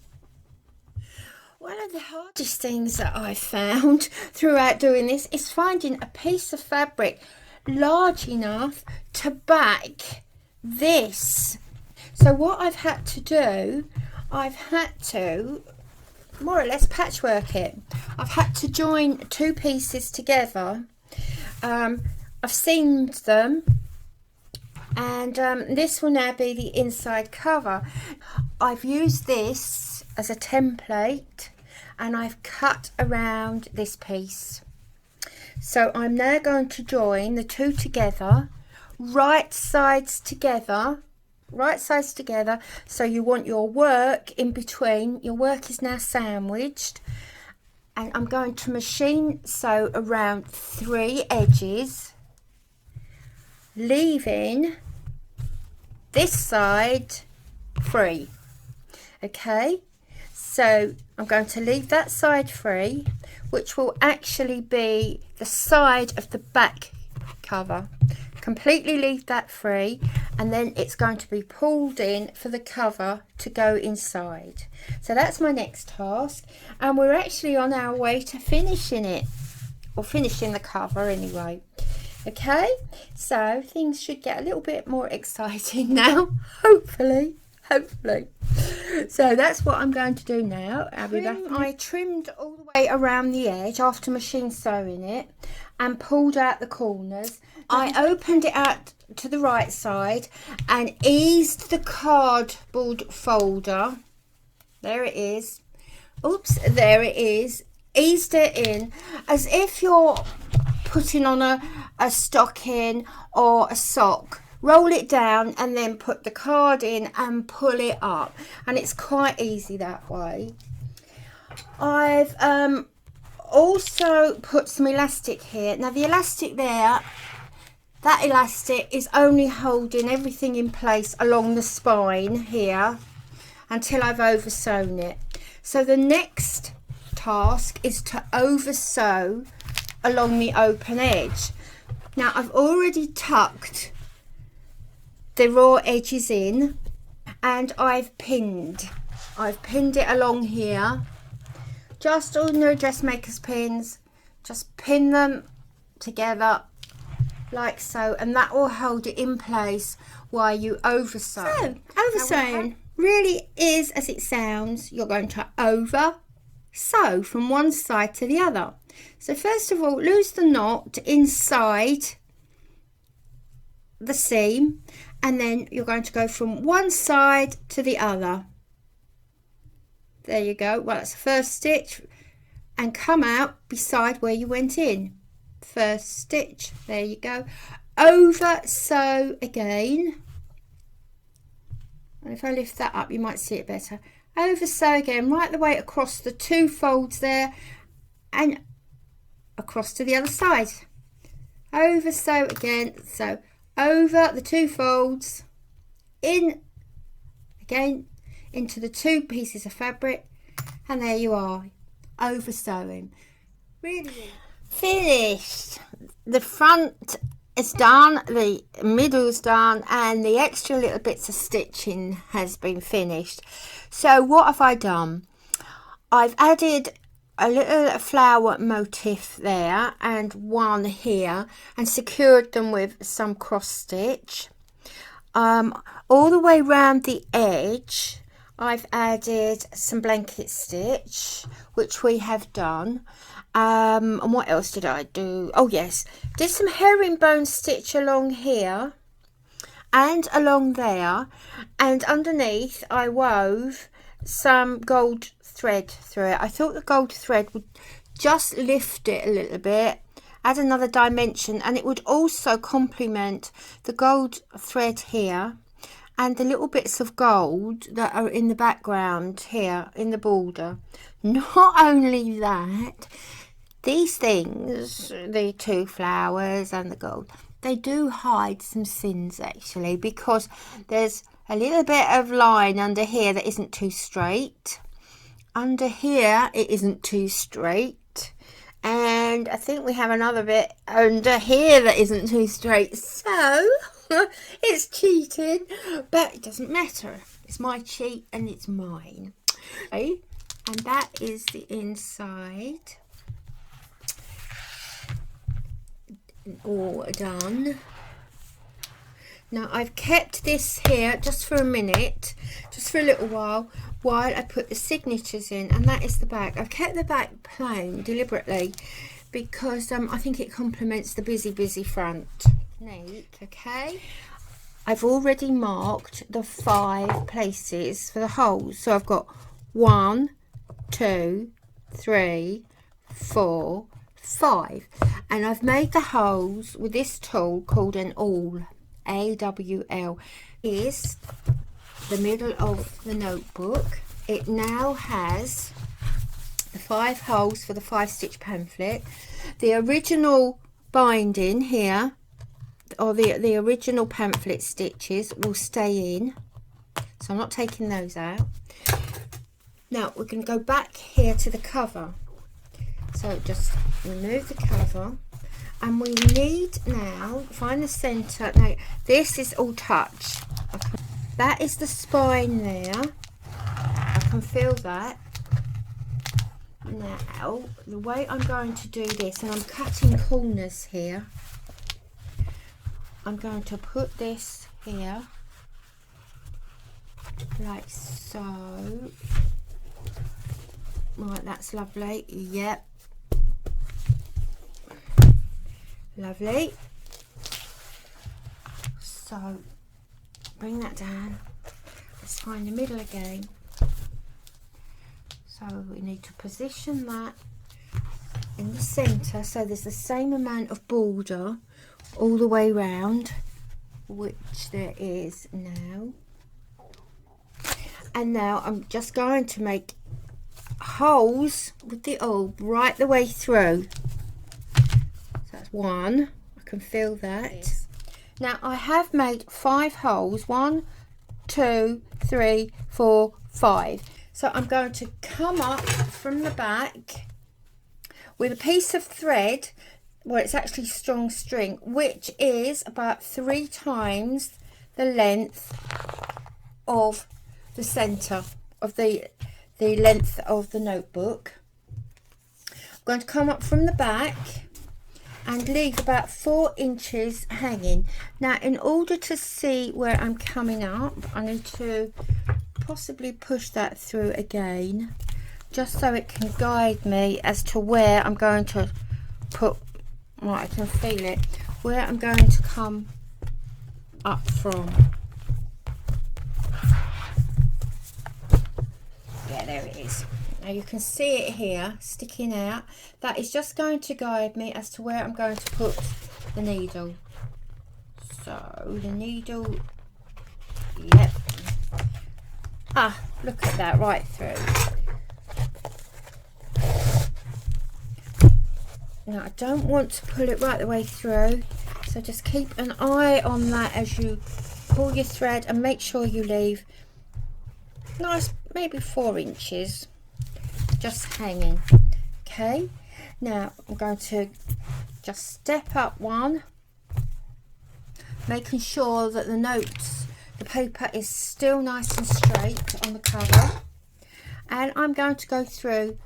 Speaker 1: One of the hardest things that I found throughout doing this is finding a piece of fabric large enough to back this. So what I've had to do, I've had to more or less patchwork it. I've had to join two pieces together. I've seamed them, and this will now be the inside cover. I've used this as a template, and I've cut around this piece. So I'm now going to join the two together, right sides together, so you want your work in between. Your work is now sandwiched, and I'm going to machine sew around 3 edges, leaving this side free. Okay, so I'm going to leave that side free, which will actually be the side of the back cover. Completely leave that free, and then it's going to be pulled in for the cover to go inside. So that's my next task, and we're actually on our way to finishing it, or finishing the cover anyway. Okay, so things should get a little bit more exciting now, hopefully. So that's what I'm going to do now. I trimmed all the way around the edge after machine sewing it and pulled out the corners. I opened it out to the right side and eased the cardboard folder. There it is. Oops, there it is. Eased it in as if you're putting on a stocking or a sock. Roll it down and then put the card in and pull it up, and it's quite easy that way. I've also put some elastic here. Now the elastic there, that elastic is only holding everything in place along the spine here until I've over sewn it. So the next task is to over sew along the open edge. Now I've already tucked the raw edges in, and I've pinned it along here, just ordinary dressmaker's pins. Just pin them together like so, and that will hold it in place while you over sew. So over sewing really is as it sounds. You're going to over sew from one side to the other. So first of all, loose the knot inside the seam, and then you're going to go from one side to the other. There you go. Well, that's the first stitch, and come out beside where you went in. First stitch, there you go. Over sew again, and if I lift that up you might see it better. Over sew again, right the way across the 2 folds there, and across to the other side. Over sew again, so over the 2 folds, in again into the 2 pieces of fabric, and there you are, over sewing. Really finished. The front is done, the middle's done, and the extra little bits of stitching has been finished. So what have I done? I've added a little flower motif there and one here, and secured them with some cross stitch. All the way around the edge I've added some blanket stitch, which we have done. And what else did I do? Oh yes, did some herringbone stitch along here and along there, and underneath I wove some gold thread through it. I thought the gold thread would just lift it a little bit, add another dimension, and it would also complement the gold thread here and the little bits of gold that are in the background here in the border. Not only that, these things, the 2 flowers and the gold, they do hide some sins actually, because there's a little bit of line under here that isn't too straight. Under here it isn't too straight, and I think we have another bit under here that isn't too straight. So it's cheating, but it doesn't matter. It's my cheat and it's mine. Okay, and that is the inside. All done. Now I've kept this here just for a minute, just for a little while I put the signatures in, and that is the back. I've kept the back plain deliberately because I think it complements the busy front. Neat. Okay, I've already marked the 5 places for the holes, so I've got 1, 2, 3, 4, 5, and I've made the holes with this tool called an awl, AWL. Is the middle of the notebook. It now has the 5 holes for the 5 stitch pamphlet. The original binding here, or the original pamphlet stitches, will stay in, so I'm not taking those out. Now we're going to go back here to the cover. So just remove the cover, and we need now find the center. Now this is all touch. That is the spine there. I can feel that. Now the way I'm going to do this, and I'm cutting corners here, I'm going to put this here like so. Right, that's lovely. Yep, lovely. So bring that down. Let's find the middle again. So we need to position that in the center so there's the same amount of border all the way round, which there is now. And now I'm just going to make holes with the awl right the way through. So that's 1. I can feel that. Yes. Now I have made 5 holes. 1, 2, 3, 4, 5. So I'm going to come up from the back with a piece of thread. Well, it's actually strong string, which is about 3 times the length of the center of the length of the notebook. I'm going to come up from the back and leave about 4 inches hanging. Now, in order to see where I'm coming up, I need to possibly push that through again, just so it can guide me as to where I'm going to put, right, I can feel it, where I'm going to come up from. Yeah, there it is. Now you can see it here sticking out. That is just going to guide me as to where I'm going to put the needle. So the needle, yep. Ah, look at that, right through. Now I don't want to pull it right the way through, so just keep an eye on that as you pull your thread, and make sure you leave nice, maybe 4 inches just hanging. Okay, now I'm going to just step up one, making sure that the paper is still nice and straight on the cover, and I'm going to go through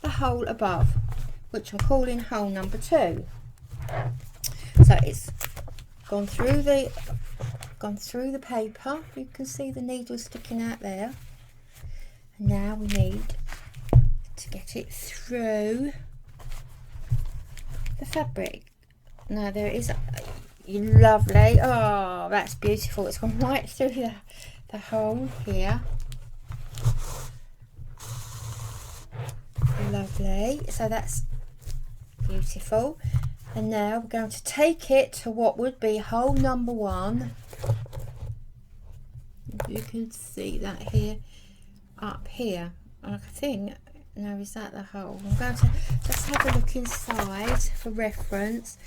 Speaker 1: the hole above, which I'm calling hole number 2. So it's gone through the paper. You can see the needle sticking out there, and now we need to get it through the fabric. Now there is lovely, oh, that's beautiful. It's gone right through the hole here. Lovely, so that's beautiful. And now we're going to take it to what would be hole number 1. You can see that here, up here. I think, now is that the hole? I'm going to just have a look inside for reference.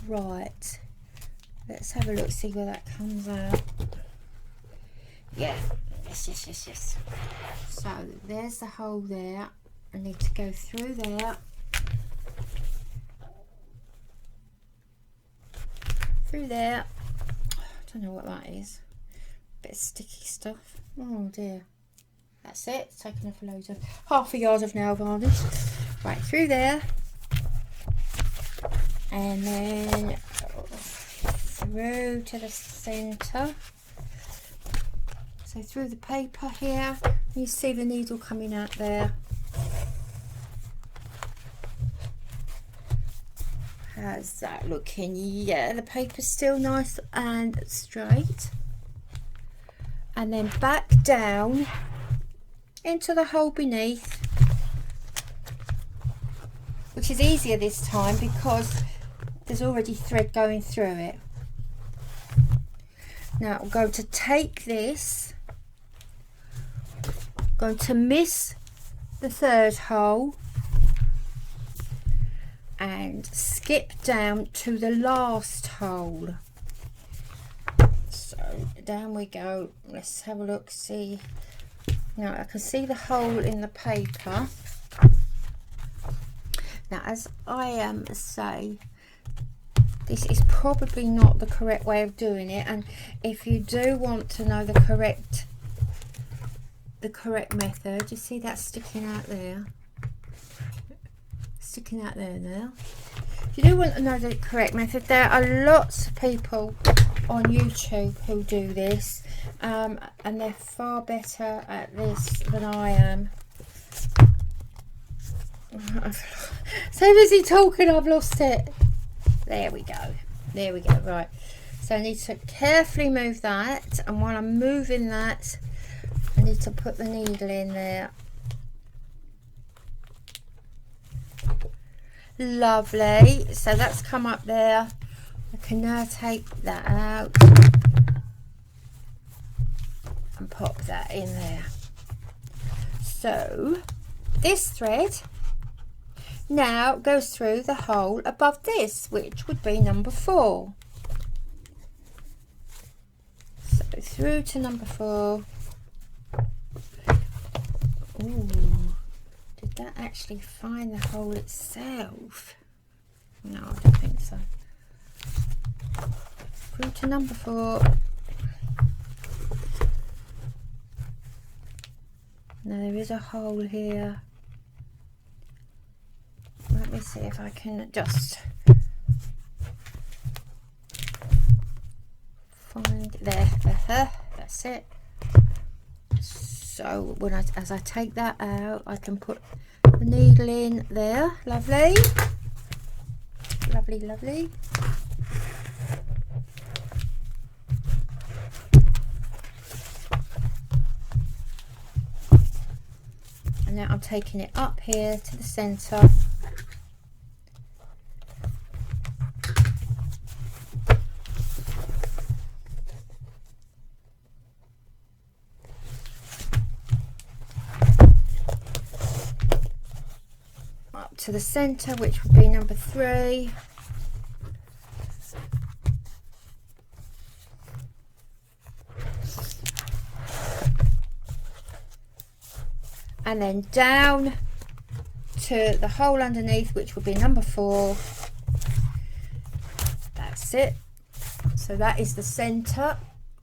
Speaker 1: Right, let's have a look, see where that comes out. Yeah, yes. So there's the hole there. I need to go through there, I don't know what that is, bit of sticky stuff. Oh dear, that's it. It's taken off a load of half a yard of nail varnish. Right through there, and then through to the centre. So through the paper here, you see the needle coming out there. How's that looking? Yeah, the paper's still nice and straight. And then back down into the hole beneath, which is easier this time because there's already thread going through it. Now I'm going to take this, going to miss the 3rd hole and skip down to the last hole. So down we go. Let's have a look, see. Now I can see the hole in the paper. Now, as I say, this is probably not the correct way of doing it, and if you do want to know the correct method, you see that sticking out there? Sticking out there now. If you do want to know the correct method, there are lots of people on YouTube who do this, and they're far better at this than I am. So busy talking, I've lost it. There we go. There we go. Right. So I need to carefully move that, and while I'm moving that, I need to put the needle in there. Lovely. So that's come up there. I can now take that out and pop that in there. So this thread now goes through the hole above this, which would be number 4. So through to number 4. Ooh, did that actually find the hole itself? No, I don't think so. Through to number 4. Now there is a hole here. Let me see if I can just side there, that's it. So when as I take that out, I can put the needle in there. Lovely, lovely, lovely. And now I'm taking it up here to the centre. Up to the centre, which would be number 3. And then down to the hole underneath, which will be number 4. That's it. So that is the centre.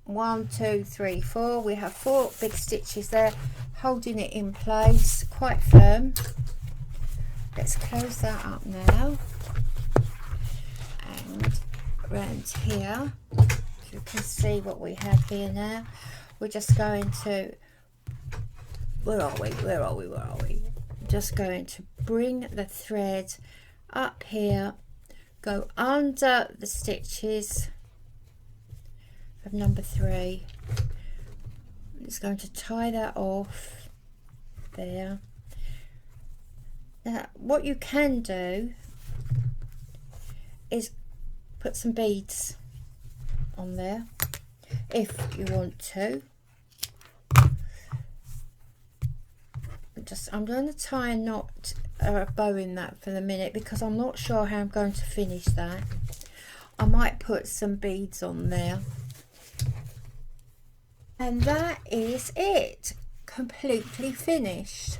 Speaker 1: 1, 2, 3, 4. We have 4 big stitches there, holding it in place quite firm. Let's close that up now. And around here, you can see what we have here now. We're just going to, where are we? Just going to bring the thread up here, go under the stitches of number 3. I'm just going to tie that off there. Now what you can do is put some beads on there if you want to. I'm going to tie a knot or a bow in that for the minute, because I'm not sure how I'm going to finish that. I might put some beads on there. And that is it, completely finished.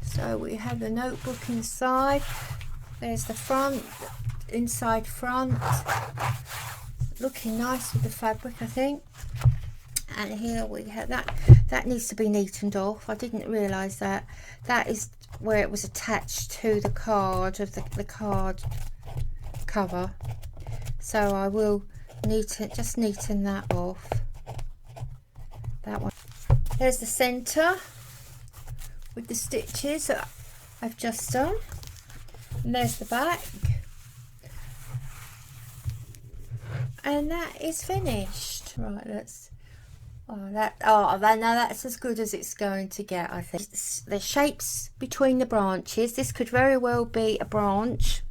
Speaker 1: So we have the notebook inside. There's the front, inside front, looking nice with the fabric, I think. And here we have that needs to be neatened off. I didn't realise that. That is where it was attached to the card of the card cover. So I will just neaten that off. That one. There's the centre with the stitches that I've just done. And there's the back. And that is finished. Right, let's now that's as good as it's going to get, I think. The shapes between the branches. This could very well be a branch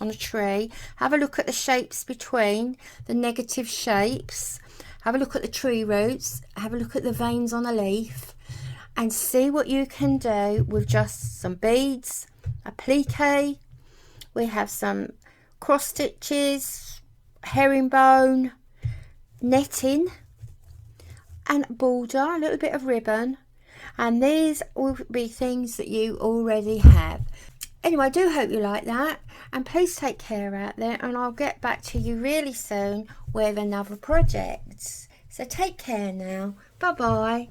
Speaker 1: on a tree. Have a look at the shapes between the negative shapes. Have a look at the tree roots. Have a look at the veins on a leaf, and see what you can do with just some beads, applique. We have some cross stitches, herringbone, netting, and border, a little bit of ribbon, and these will be things that you already have. Anyway, I do hope you like that, and please take care out there, and I'll get back to you really soon with another project. So take care now. Bye bye.